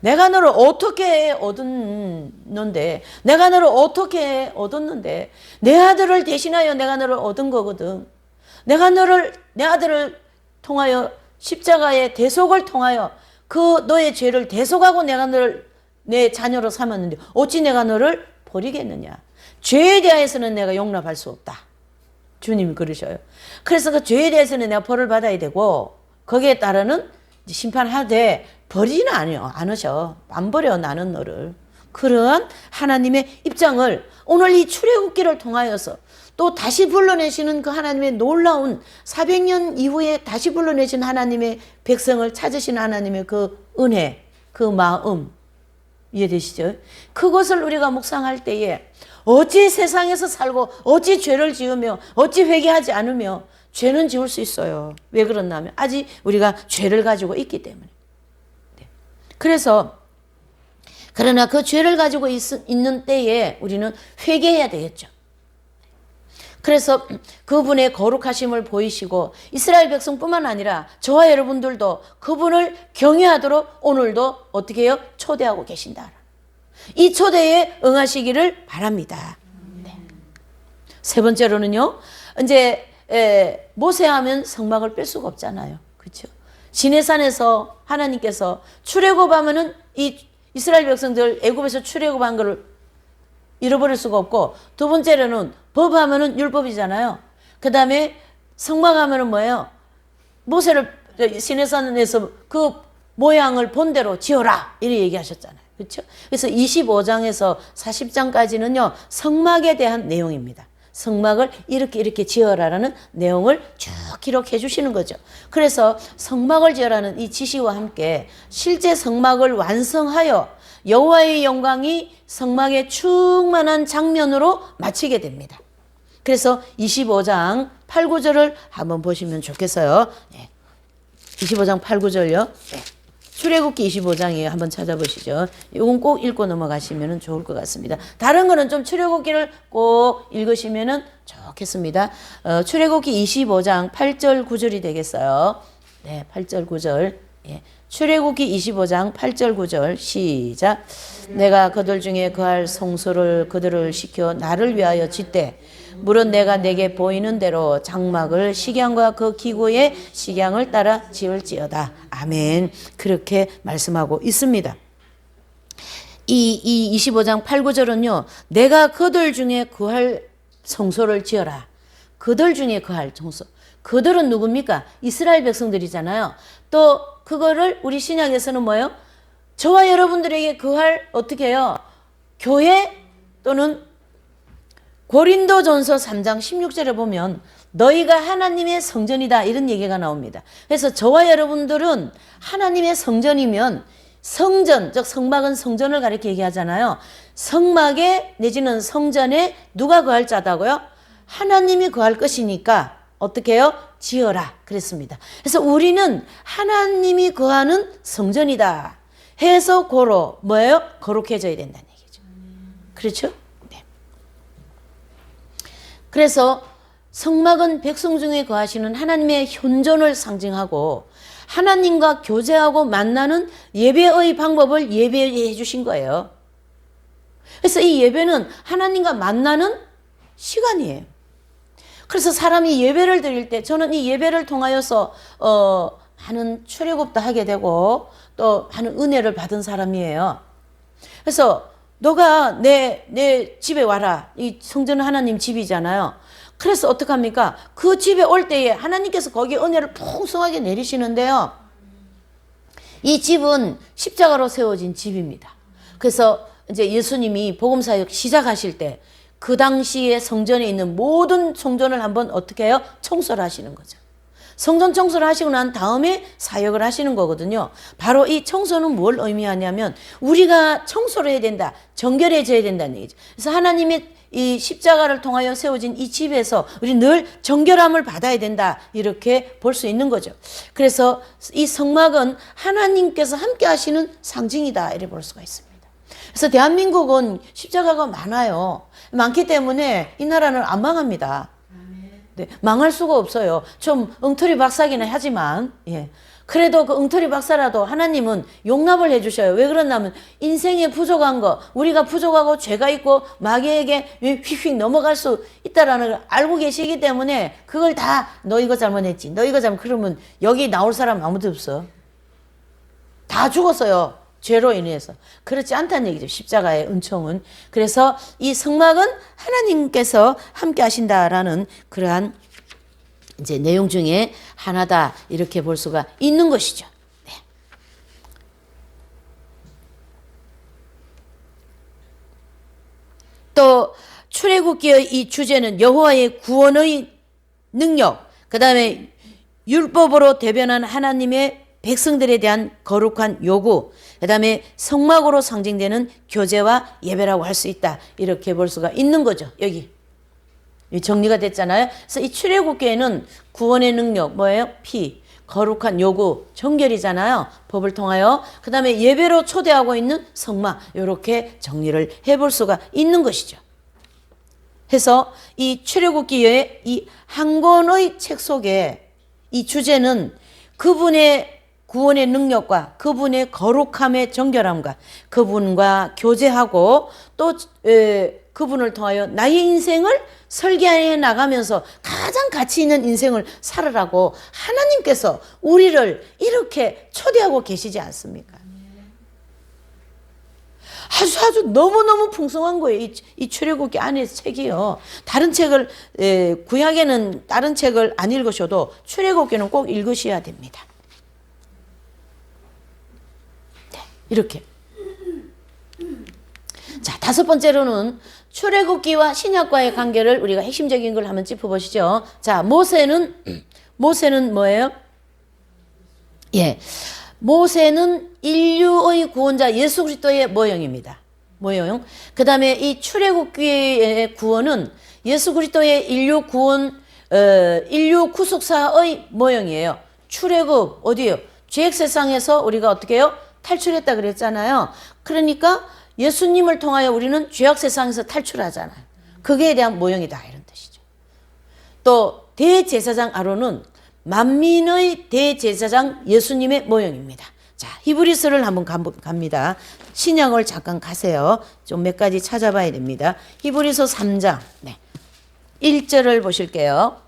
내가 너를 어떻게 얻었는데, 내가 너를 어떻게 얻었는데, 내 아들을 대신하여 내가 너를 얻은 거거든. 내가 내 아들을 통하여 십자가의 대속을 통하여 그 너의 죄를 대속하고 내가 너를 내 자녀로 삼았는데 어찌 내가 너를 버리겠느냐. 죄에 대해서는 내가 용납할 수 없다. 주님이 그러셔요. 그래서 그 죄에 대해서는 내가 벌을 받아야 되고 거기에 따르는 심판하되 버리지는 않으셔. 안 버려 나는 너를. 그런 하나님의 입장을 오늘 이 출애굽기를 통하여서 또 다시 불러내시는 그 하나님의 놀라운 400년 이후에 다시 불러내신 하나님의 백성을 찾으신 하나님의 그 은혜, 그 마음, 이해되시죠? 그것을 우리가 묵상할 때에 어찌 세상에서 살고 어찌 죄를 지으며 어찌 회개하지 않으며 죄는 지을 수 있어요. 왜 그러냐면 아직 우리가 죄를 가지고 있기 때문에. 그래서 그러나 그 죄를 가지고 있는 때에 우리는 회개해야 되겠죠. 그래서 그분의 거룩하심을 보이시고 이스라엘 백성뿐만 아니라 저와 여러분들도 그분을 경외하도록 오늘도 어떻게 해요? 초대하고 계신다. 이 초대에 응하시기를 바랍니다. 네. 세 번째로는요. 이제 모세하면 성막을 뺄 수가 없잖아요. 그렇죠? 시내산에서 하나님께서 출애굽하면은 이 이스라엘 백성들 애굽에서 출애굽한 것을 잃어버릴 수가 없고, 두 번째로는 법하면은 율법이잖아요. 그 다음에 성막하면은 뭐예요? 모세를 시내산에서 그 모양을 본대로 지어라 이렇게 얘기하셨잖아요. 그렇죠? 그래서 25장에서 40장까지는요 성막에 대한 내용입니다. 성막을 이렇게 지어라라는 내용을 쭉 기록해 주시는 거죠. 그래서 성막을 지어라는 이 지시와 함께 실제 성막을 완성하여 여호와의 영광이 성막에 충만한 장면으로 마치게 됩니다. 그래서 25장 8, 9절을 한번 보시면 좋겠어요. 네. 25장 8, 9절요. 네. 출애굽기 25장이에요. 한번 찾아보시죠. 이건 꼭 읽고 넘어가시면 좋을 것 같습니다. 다른 거는 좀 출애굽기를 꼭 읽으시면 좋겠습니다. 출애굽기 25장 8절 9절이 되겠어요. 네, 8절 9절. 예. 출애굽기 25장 8절 9절 시작. 내가 그들 중에 그할 성소를 그들을 시켜 나를 위하여 짓되 물은 내가 내게 보이는 대로 장막을 식양과 그 기구의 식양을 따라 지을지어다. 아멘. 그렇게 말씀하고 있습니다. 이 25장 8, 9절은요. 내가 그들 중에 그할 성소를 지어라. 그들 중에 그할 성소. 그들은 누굽니까? 이스라엘 백성들이잖아요. 또 그거를 우리 신약에서는 뭐예요? 저와 여러분들에게 그할 어떻게 해요? 교회 또는 고린도전서 3장 16절에 보면 너희가 하나님의 성전이다 이런 얘기가 나옵니다. 그래서 저와 여러분들은 하나님의 성전이면 성전, 즉 성막은 성전을 가리켜 얘기하잖아요. 성막에 내지는 성전에 누가 거할 자다고요? 하나님이 거할 것이니까 어떻게 해요? 지어라 그랬습니다. 그래서 우리는 하나님이 거하는 성전이다 해서 고로 뭐예요? 거룩해져야 된다는 얘기죠. 그렇죠? 네. 그래서 성막은 백성 중에 거하시는 하나님의 현존을 상징하고 하나님과 교제하고 만나는 예배의 방법을 예배해 주신 거예요. 그래서 이 예배는 하나님과 만나는 시간이에요. 그래서 사람이 예배를 드릴 때 저는 이 예배를 통하여서 많은 출애굽도 하게 되고 또 많은 은혜를 받은 사람이에요. 그래서 너가 내 집에 와라. 이 성전은 하나님 집이잖아요. 그래서 어떡합니까? 그 집에 올 때에 하나님께서 거기에 은혜를 풍성하게 내리시는데요. 이 집은 십자가로 세워진 집입니다. 그래서 이제 예수님이 복음사역 시작하실 때 그 당시에 성전에 있는 모든 성전을 한번 어떻게 해요? 청소를 하시는 거죠. 성전 청소를 하시고 난 다음에 사역을 하시는 거거든요. 바로 이 청소는 뭘 의미하냐면 우리가 청소를 해야 된다. 정결해져야 된다는 얘기죠. 그래서 하나님의 이 십자가를 통하여 세워진 이 집에서 우리 늘 정결함을 받아야 된다. 이렇게 볼 수 있는 거죠. 그래서 이 성막은 하나님께서 함께 하시는 상징이다. 이렇게 볼 수가 있습니다. 그래서 대한민국은 십자가가 많아요. 많기 때문에 이 나라는 안 망합니다. 네, 망할 수가 없어요. 좀 엉터리 박사기는 하지만, 예. 그래도 그 엉터리 박사라도 하나님은 용납을 해주셔요. 왜 그러냐면 인생에 부족한 거, 우리가 부족하고 죄가 있고 마귀에게 휙휙 넘어갈 수 있다라는 걸 알고 계시기 때문에 그걸 다 너 이거 잘못했지, 너 이거 잘못, 그러면 여기 나올 사람 아무도 없어. 다 죽었어요. 죄로 인해서. 그렇지 않다는 얘기죠. 십자가의 은총은. 그래서 이 성막은 하나님께서 함께 하신다라는 그러한 이제 내용 중에 하나다. 이렇게 볼 수가 있는 것이죠. 네. 또 출애굽기의 이 주제는 여호와의 구원의 능력, 그 다음에 율법으로 대변한 하나님의 백성들에 대한 거룩한 요구, 그 다음에 성막으로 상징되는 교제와 예배라고 할 수 있다. 이렇게 볼 수가 있는 거죠. 여기 정리가 됐잖아요. 그래서 이 출애굽기에는 구원의 능력 뭐예요? 피, 거룩한 요구, 정결이잖아요. 법을 통하여. 그 다음에 예배로 초대하고 있는 성막, 이렇게 정리를 해볼 수가 있는 것이죠. 해서 이 출애굽기의 이 한 권의 책 속에 이 주제는 그분의 구원의 능력과 그분의 거룩함의 정결함과 그분과 교제하고 또 그분을 통하여 나의 인생을 설계해 나가면서 가장 가치 있는 인생을 살으라고 하나님께서 우리를 이렇게 초대하고 계시지 않습니까? 아주 너무너무 풍성한 거예요. 이 출애굽기 안에 책이요. 다른 책을 구약에는 다른 책을 안 읽으셔도 출애굽기는 꼭 읽으셔야 됩니다. 이렇게. 자, 다섯 번째로는 출애굽기와 신약과의 관계를 우리가 핵심적인 걸 한번 짚어보시죠. 자, 모세는 뭐예요? 예, 모세는 인류의 구원자 예수 그리스도의 모형입니다. 모형. 그 다음에 이 출애굽기의 구원은 예수 그리스도의 인류 구원, 인류 구속사의 모형이에요. 출애굽 어디요? 죄악 세상에서 우리가 어떻게 해요? 탈출했다 그랬잖아요. 그러니까 예수님을 통하여 우리는 죄악 세상에서 탈출하잖아요. 그게 대한 모형이다 이런 뜻이죠. 또 대제사장 아론은 만민의 대제사장 예수님의 모형입니다. 자, 히브리서를 한번 갑니다. 신약을 잠깐 가세요. 좀 몇 가지 찾아봐야 됩니다. 히브리서 3장 1절을 보실게요.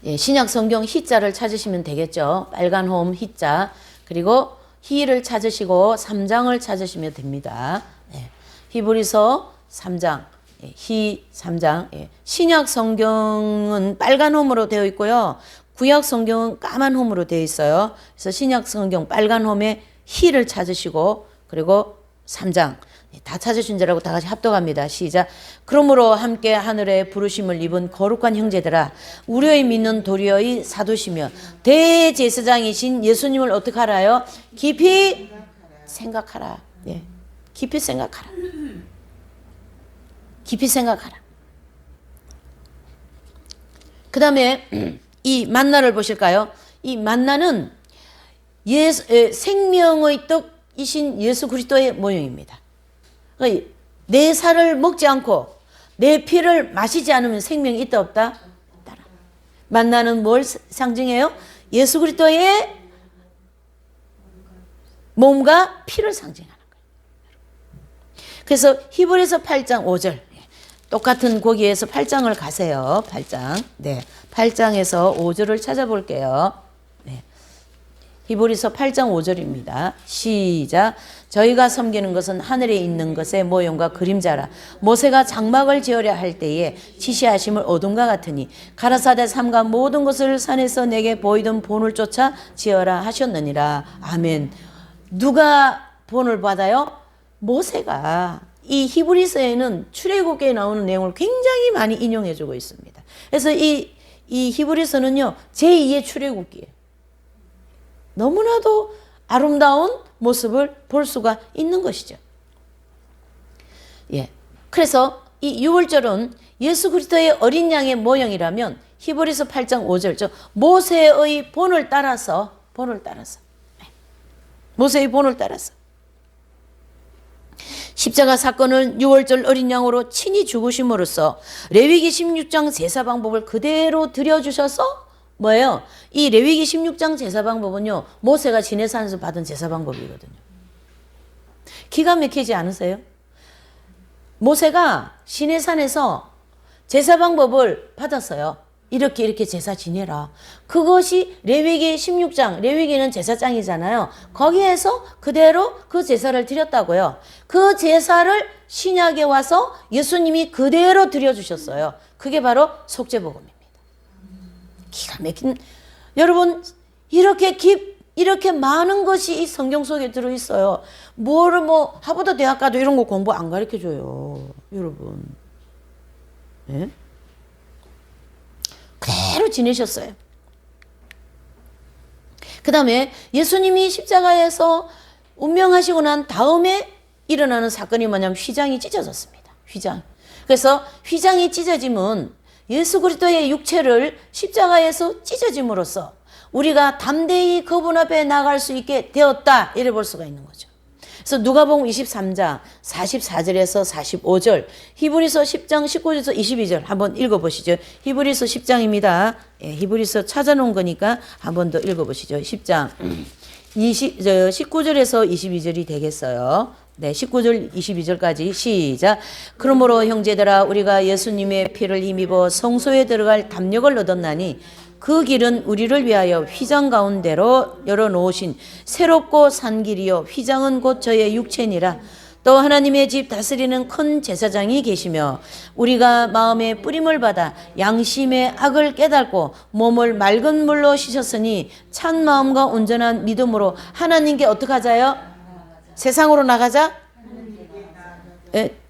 예, 신약 성경 희자를 찾으시면 되겠죠. 빨간 홈 희자. 그리고 희를 찾으시고 3장을 찾으시면 됩니다. 예, 히브리서 3장 희 3장. 신약 성경은 빨간 홈으로 되어 있고요. 구약 성경은 까만 홈으로 되어 있어요. 그래서 신약 성경 빨간 홈에 희를 찾으시고 그리고 3장 다 찾으신 자라고 다 같이 합독합니다. 시작. 그러므로 함께 하늘의 부르심을 입은 거룩한 형제들아 우리의 믿는 도리어의 사도시며 대제사장이신 예수님을 어떻게 하라요? 깊이 생각하라. 예. 깊이 생각하라. 깊이 생각하라. 그 다음에 이 만나를 보실까요? 이 만나는 생명의 떡이신 예수 그리스도의 모형입니다. 내 살을 먹지 않고 내 피를 마시지 않으면 생명이 있다 없다? 없다. 만나는 뭘 상징해요? 예수 그리스도의 몸과 피를 상징하는 거예요. 그래서 히브리서 8장 5절 똑같은 거기에서 8장을 가세요. 8장. 네. 8장에서 5절을 찾아볼게요. 네. 히브리서 8장 5절입니다. 시작. 저희가 섬기는 것은 하늘에 있는 것의 모형과 그림자라. 모세가 장막을 지으려 할 때에 지시하심을 어둠과 같으니 가라사대 삼가 모든 것을 산에서 내게 보이던 본을 쫓아 지어라 하셨느니라. 아멘. 누가 본을 받아요? 모세가. 이 히브리서에는 출애굽기에 나오는 내용을 굉장히 많이 인용해주고 있습니다. 그래서 이 히브리서는요 제2의 출애굽기예요. 너무나도 아름다운 모습을 볼 수가 있는 것이죠. 예. 그래서 이 6월절은 예수 그리스도의 어린 양의 모형이라면 히브리서 8장 5절 모세의 본을 따라서 모세의 본을 따라서 십자가 사건을 6월절 어린 양으로 친히 죽으심으로써 레위기 16장 제사 방법을 그대로 들여주셔서 뭐예요? 이 레위기 16장 제사 방법은요 모세가 시내산에서 받은 제사 방법이거든요. 기가 막히지 않으세요? 모세가 시내산에서 제사 방법을 받았어요. 이렇게 제사 지내라. 그것이 레위기 16장, 레위기는 제사장이잖아요. 거기에서 그대로 그 제사를 드렸다고요. 그 제사를 신약에 와서 예수님이 그대로 드려주셨어요. 그게 바로 속죄복음입니다. 기가 막힌, 여러분, 이렇게 많은 것이 이 성경 속에 들어있어요. 하버드 대학 가도 이런 거 공부 안 가르쳐줘요. 여러분. 네? 그대로 지내셨어요. 그 다음에 예수님이 십자가에서 운명하시고 난 다음에 일어나는 사건이 뭐냐면 휘장이 찢어졌습니다. 휘장. 그래서 휘장이 찢어짐은 예수 그리스도의 육체를 십자가에서 찢어짐으로써 우리가 담대히 그분 앞에 나갈 수 있게 되었다. 이래 볼 수가 있는 거죠. 그래서 누가복음 23장 44절에서 45절, 히브리서 10장 19절에서 22절 한번 읽어보시죠. 히브리서 10장입니다. 예, 히브리서 찾아놓은 거니까 한번 더 읽어보시죠. 10장 19절에서 22절이 되겠어요. 네, 19절 22절까지 시작. 그러므로 형제들아 우리가 예수님의 피를 힘입어 성소에 들어갈 담력을 얻었나니 그 길은 우리를 위하여 휘장 가운데로 열어놓으신 새롭고 산 길이요 휘장은 곧 저의 육체니라. 또 하나님의 집 다스리는 큰 제사장이 계시며 우리가 마음의 뿌림을 받아 양심의 악을 깨닫고 몸을 맑은 물로 씻었으니 찬 마음과 온전한 믿음으로 하나님께 어떻게 하자요? 세상으로 나가자?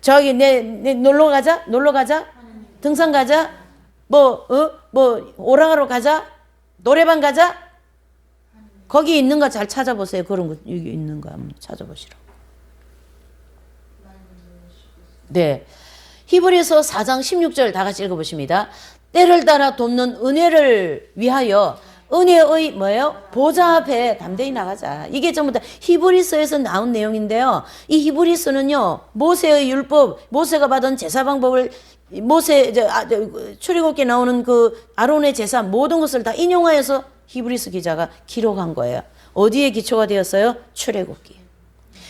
저기 놀러 가자? 등산 가자? 오락하러 가자? 노래방 가자? 거기 있는 거 잘 찾아보세요. 그런 거, 여기 있는 거 한번 찾아보시라고. 네. 히브리서 4장 16절 다 같이 읽어보십니다. 때를 따라 돕는 은혜를 위하여 은혜의 뭐예요? 보좌 앞에 담대히 나가자. 이게 전부 다 히브리서에서 나온 내용인데요. 이 히브리서는요, 모세의 율법, 모세가 받은 제사 방법을 출애굽기에 나오는 그 아론의 제사 모든 것을 다 인용하여서 히브리서 기자가 기록한 거예요. 어디에 기초가 되었어요? 출애굽기.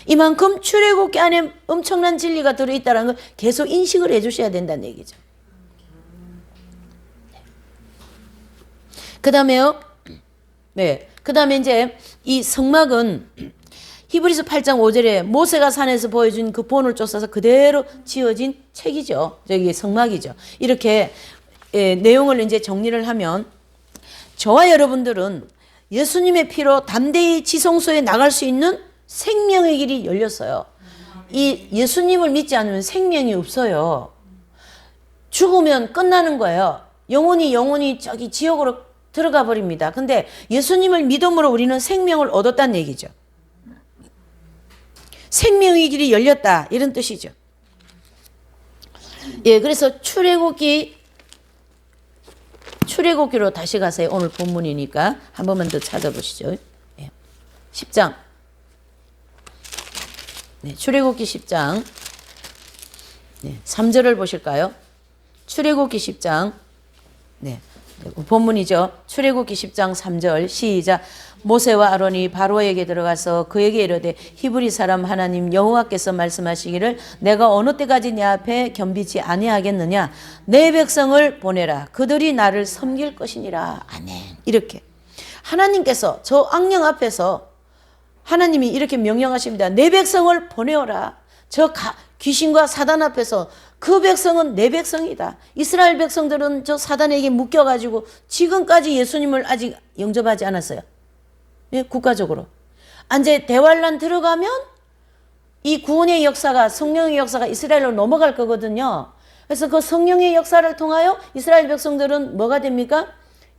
이만큼 출애굽기 안에 엄청난 진리가 들어있다는 걸 계속 인식을 해주셔야 된다는 얘기죠. 그 다음에요. 네. 그 다음에 이제 이 성막은 히브리서 8장 5절에 모세가 산에서 보여준 그 본을 쫓아서 그대로 지어진 책이죠. 저기 성막이죠. 이렇게 내용을 이제 정리를 하면 저와 여러분들은 예수님의 피로 담대히 지성소에 나갈 수 있는 생명의 길이 열렸어요. 이 예수님을 믿지 않으면 생명이 없어요. 죽으면 끝나는 거예요. 영혼이 저기 지옥으로 들어가 버립니다. 근데 예수님을 믿음으로 우리는 생명을 얻었다는 얘기죠. 생명의 길이 열렸다 이런 뜻이죠. 예, 그래서 출애굽기로 다시 가세요. 오늘 본문이니까 한 번만 더 찾아보시죠. 예. 10장. 네, 출애굽기 10장. 네, 3절을 보실까요? 출애굽기 10장. 네. 본문이죠. 출애굽기 10장 3절 시작. 모세와 아론이 바로에게 들어가서 그에게 이르되 히브리 사람 하나님 여호와께서 말씀하시기를 내가 어느 때까지 내 앞에 겸비지 아니하겠느냐 내 백성을 보내라 그들이 나를 섬길 것이니라. 아멘. 이렇게 하나님께서 저 악령 앞에서 하나님이 이렇게 명령하십니다. 내 백성을 보내어라. 저 귀신과 사단 앞에서 그 백성은 내 백성이다. 이스라엘 백성들은 저 사단에게 묶여가지고 지금까지 예수님을 아직 영접하지 않았어요. 예, 국가적으로. 이제 대환란 들어가면 이 구원의 역사가 성령의 역사가 이스라엘로 넘어갈 거거든요. 그래서 그 성령의 역사를 통하여 이스라엘 백성들은 뭐가 됩니까?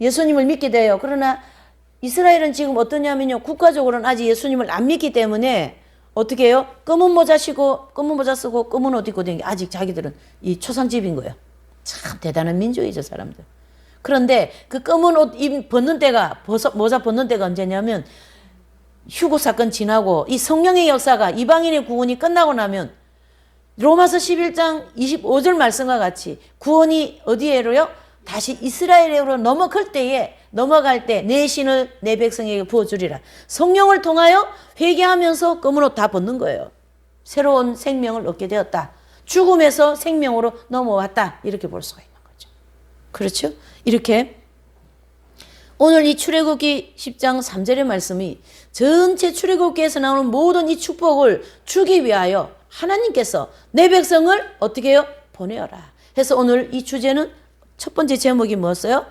예수님을 믿게 돼요. 그러나 이스라엘은 지금 어떠냐면요. 국가적으로는 아직 예수님을 안 믿기 때문에 어떻게 해요? 검은 모자 쓰고 검은 옷 입고 다니는 게 아직 자기들은 이 초상집인 거예요. 참 대단한 민족이죠, 사람들. 그런데 그 검은 옷 벗는 때가 모자 벗는 때가 언제냐면 휴고 사건 지나고 이 성령의 역사가 이방인의 구원이 끝나고 나면 로마서 11장 25절 말씀과 같이 구원이 어디에로요? 다시 이스라엘으로 넘어갈 때 내 신을 내 백성에게 부어주리라. 성령을 통하여 회개하면서 검은 옷 다 벗는 거예요. 새로운 생명을 얻게 되었다. 죽음에서 생명으로 넘어왔다. 이렇게 볼 수가 있는 거죠. 그렇죠? 이렇게 오늘 이 출애굽기 10장 3절의 말씀이 전체 출애굽기에서 나오는 모든 이 축복을 주기 위하여 하나님께서 내 백성을 어떻게 해요? 보내어라. 그래서 오늘 이 주제는 첫 번째 제목이 뭐였어요?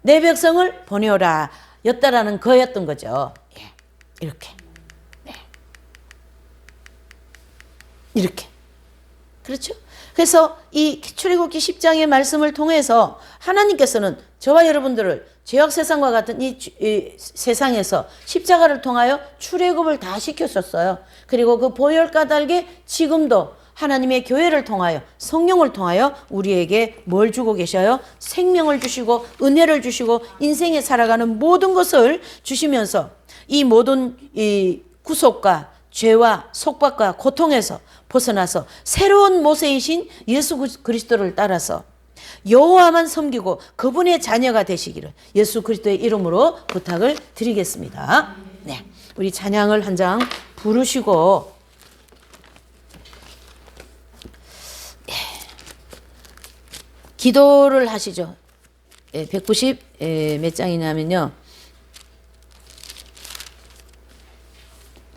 내 백성을 보내어라 였다라는 거였던 거죠. 예, 이렇게. 네. 이렇게. 그렇죠? 그래서 이 출애굽기 10장의 말씀을 통해서 하나님께서는 저와 여러분들을 죄악 세상과 같은 이 세상에서 십자가를 통하여 출애굽을 다 시켰었어요. 그리고 그 보혈 까닭에 지금도 하나님의 교회를 통하여 성령을 통하여 우리에게 뭘 주고 계셔요? 생명을 주시고 은혜를 주시고 인생에 살아가는 모든 것을 주시면서 이 모든 이 구속과 죄와 속박과 고통에서 벗어나서 새로운 모세이신 예수 그리스도를 따라서 여호와만 섬기고 그분의 자녀가 되시기를 예수 그리스도의 이름으로 부탁을 드리겠습니다. 네, 우리 찬양을 한 장 부르시고 기도를 하시죠. 190 몇 장이냐면요.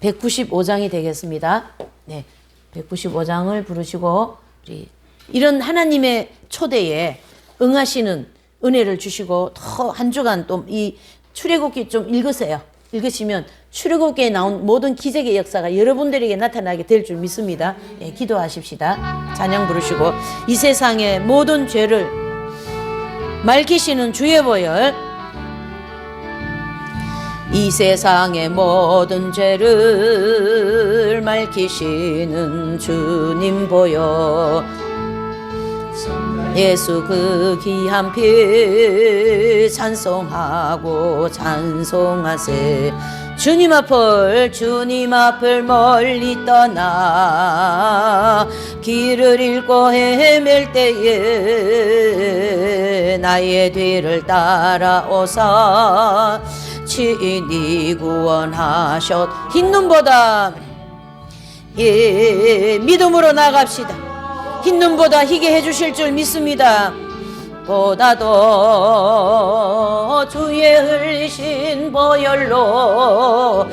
195장이 되겠습니다. 네, 195장을 부르시고 우리 이런 하나님의 초대에 응하시는 은혜를 주시고 더 한 주간 또 이 출애굽기 좀 읽으세요. 읽으시면 출애굽기에 나온 모든 기적의 역사가 여러분들에게 나타나게 될 줄 믿습니다. 예, 기도하십시다. 찬양 부르시고 이 세상의 모든 죄를 맑히시는 주의 보혈 이 세상의 모든 죄를 맑히시는 주님 보혈 예수 그 귀한 피 찬송하고 찬송하세 주님 앞을 멀리 떠나 길을 잃고 헤맬 때에 나의 뒤를 따라오사 친히 구원하셨 흰 눈보다 예 믿음으로 나갑시다. 흰 눈보다 희게 해주실 줄 믿습니다. 보다도 주의 흘리신 보혈로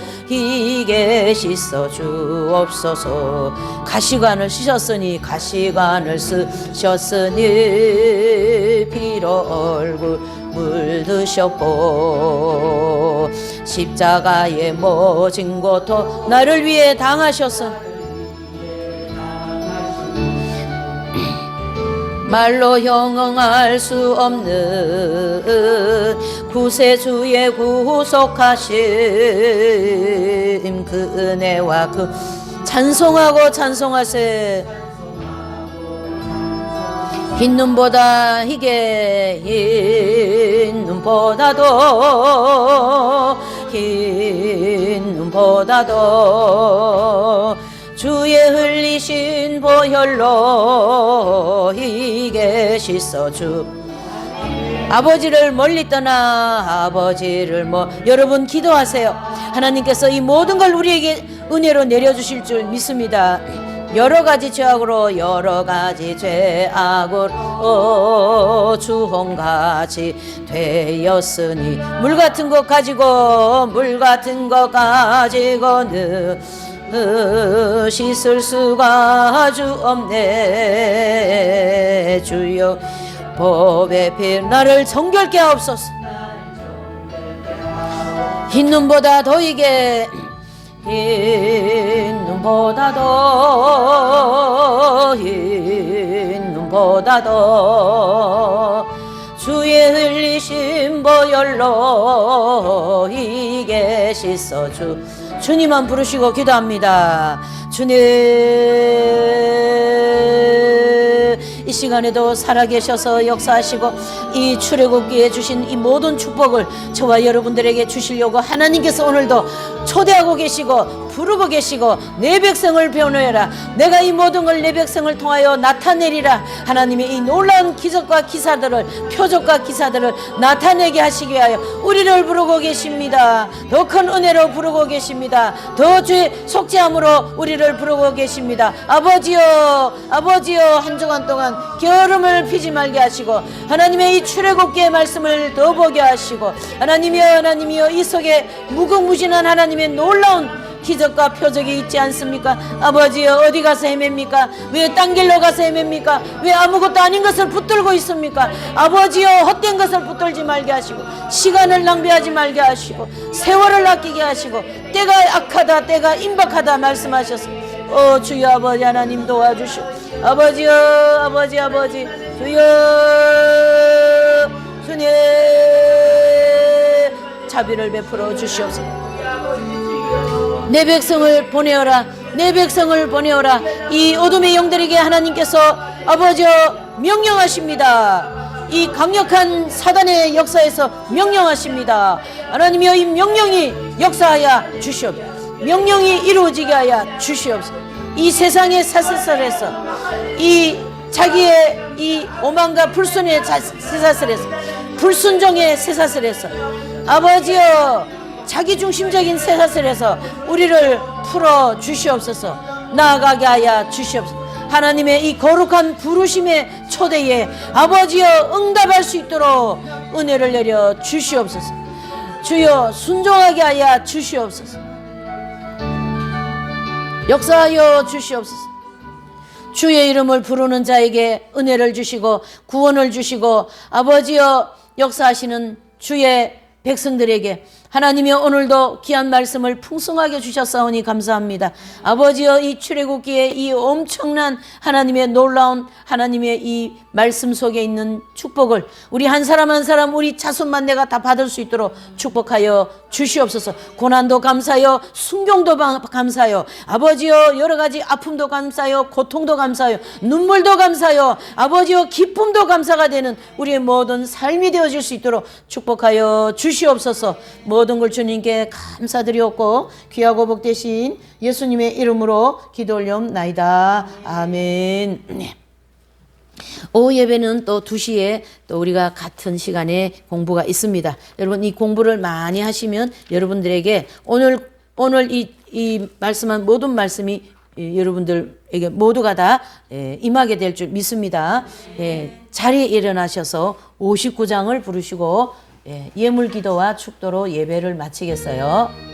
계시서 주옵소서. 가시관을 쓰셨으니 가시관을 쓰셨으니 피로 얼굴 물드셨고 십자가의 모진 고통 나를 위해 당하셨으니 말로 형용할 수 없는 구세주의 구속하심 그 은혜와 그 찬송하고 찬송하세. 흰 눈보다 희게 흰 눈보다도 흰 눈보다도 주의 흘리신 보혈로 희게 씻어 주 아버지를 멀리 떠나 아버지를 여러분 기도하세요. 하나님께서 이 모든 걸 우리에게 은혜로 내려주실 줄 믿습니다. 여러 가지 죄악으로 주홍같이 되었으니 물 같은 것 가지고는 씻을 수가 주 없네. 주여 법의 피 나를 정결케 하옵소서. 흰 눈보다 더이게 흰 눈보다도 주의 흘리신 보혈로 희게 씻어 주님만 부르시고 기도합니다. 주님 이 시간에도 살아계셔서 역사하시고 이 출애굽기에 주신 이 모든 축복을 저와 여러분들에게 주시려고 하나님께서 오늘도 초대하고 계시고 부르고 계시고 내 백성을 변호해라. 내가 이 모든 걸 내 백성을 통하여 나타내리라. 하나님의 이 놀라운 기적과 기사들을 표적과 기사들을 나타내게 하시기 위하여 우리를 부르고 계십니다. 더 큰 은혜로 부르고 계십니다. 더 주의 속죄함으로 우리를 부르고 계십니다. 아버지여 한 주간 동안 게으름을 피지 말게 하시고 하나님의 이 출애굽기의 말씀을 더 보게 하시고 하나님이여 이 속에 무궁무진한 하나님의 놀라운 기적과 표적이 있지 않습니까? 아버지여 어디 가서 헤맵니까? 왜 딴 길로 가서 헤맵니까? 왜 아무것도 아닌 것을 붙들고 있습니까? 아버지여 헛된 것을 붙들지 말게 하시고 시간을 낭비하지 말게 하시고 세월을 아끼게 하시고 때가 악하다 때가 임박하다 말씀하셨습니다. 주여 아버지 하나님 도와주시오. 아버지여 아버지 주여 주님 자비를 베풀어 주시옵소서. 내 백성을 보내어라. 내 백성을 보내어라. 이 어둠의 영들에게 하나님께서 아버지여 명령하십니다. 이 강력한 사단의 역사에서 명령하십니다. 하나님이여 이 명령이 역사하여 주시옵소서. 명령이 이루어지게 하여 주시옵소서. 이 세상의 사슬에서 이 자기의 이 오만과 불순의 쇠사슬에서 불순종의 쇠사슬에서 아버지여 자기중심적인 쇠사슬에서 우리를 풀어 주시옵소서. 나아가게 하여 주시옵소서. 하나님의 이 거룩한 부르심의 초대에 아버지여 응답할 수 있도록 은혜를 내려 주시옵소서. 주여 순종하게 하여 주시옵소서. 역사하여 주시옵소서. 주의 이름을 부르는 자에게 은혜를 주시고 구원을 주시고 아버지여 역사하시는 주의 백성들에게 하나님이 오늘도 귀한 말씀을 풍성하게 주셨사오니 감사합니다. 아버지여 이 출애굽기의 이 엄청난 하나님의 놀라운 하나님의 이 말씀 속에 있는 축복을 우리 한 사람 한 사람 우리 자손만 내가 다 받을 수 있도록 축복하여 주시옵소서. 고난도 감사하여 순경도 감사하여 아버지여 여러 가지 아픔도 감사하여 고통도 감사하여 눈물도 감사하여 아버지여 기쁨도 감사가 되는 우리의 모든 삶이 되어질 수 있도록 축복하여 주시옵소서. 모든 걸 주님께 감사드리옵고 귀하고 복되신 예수님의 이름으로 기도 올려옵나이다. 아멘. 네. 오후 예배는 또 2시에 또 우리가 같은 시간에 공부가 있습니다. 여러분 이 공부를 많이 하시면 여러분들에게 오늘 이 말씀한 모든 말씀이 여러분들에게 모두가 다 임하게 될 줄 믿습니다. 자리에 일어나셔서 59장을 부르시고 예물기도와 축도로 예배를 마치겠어요.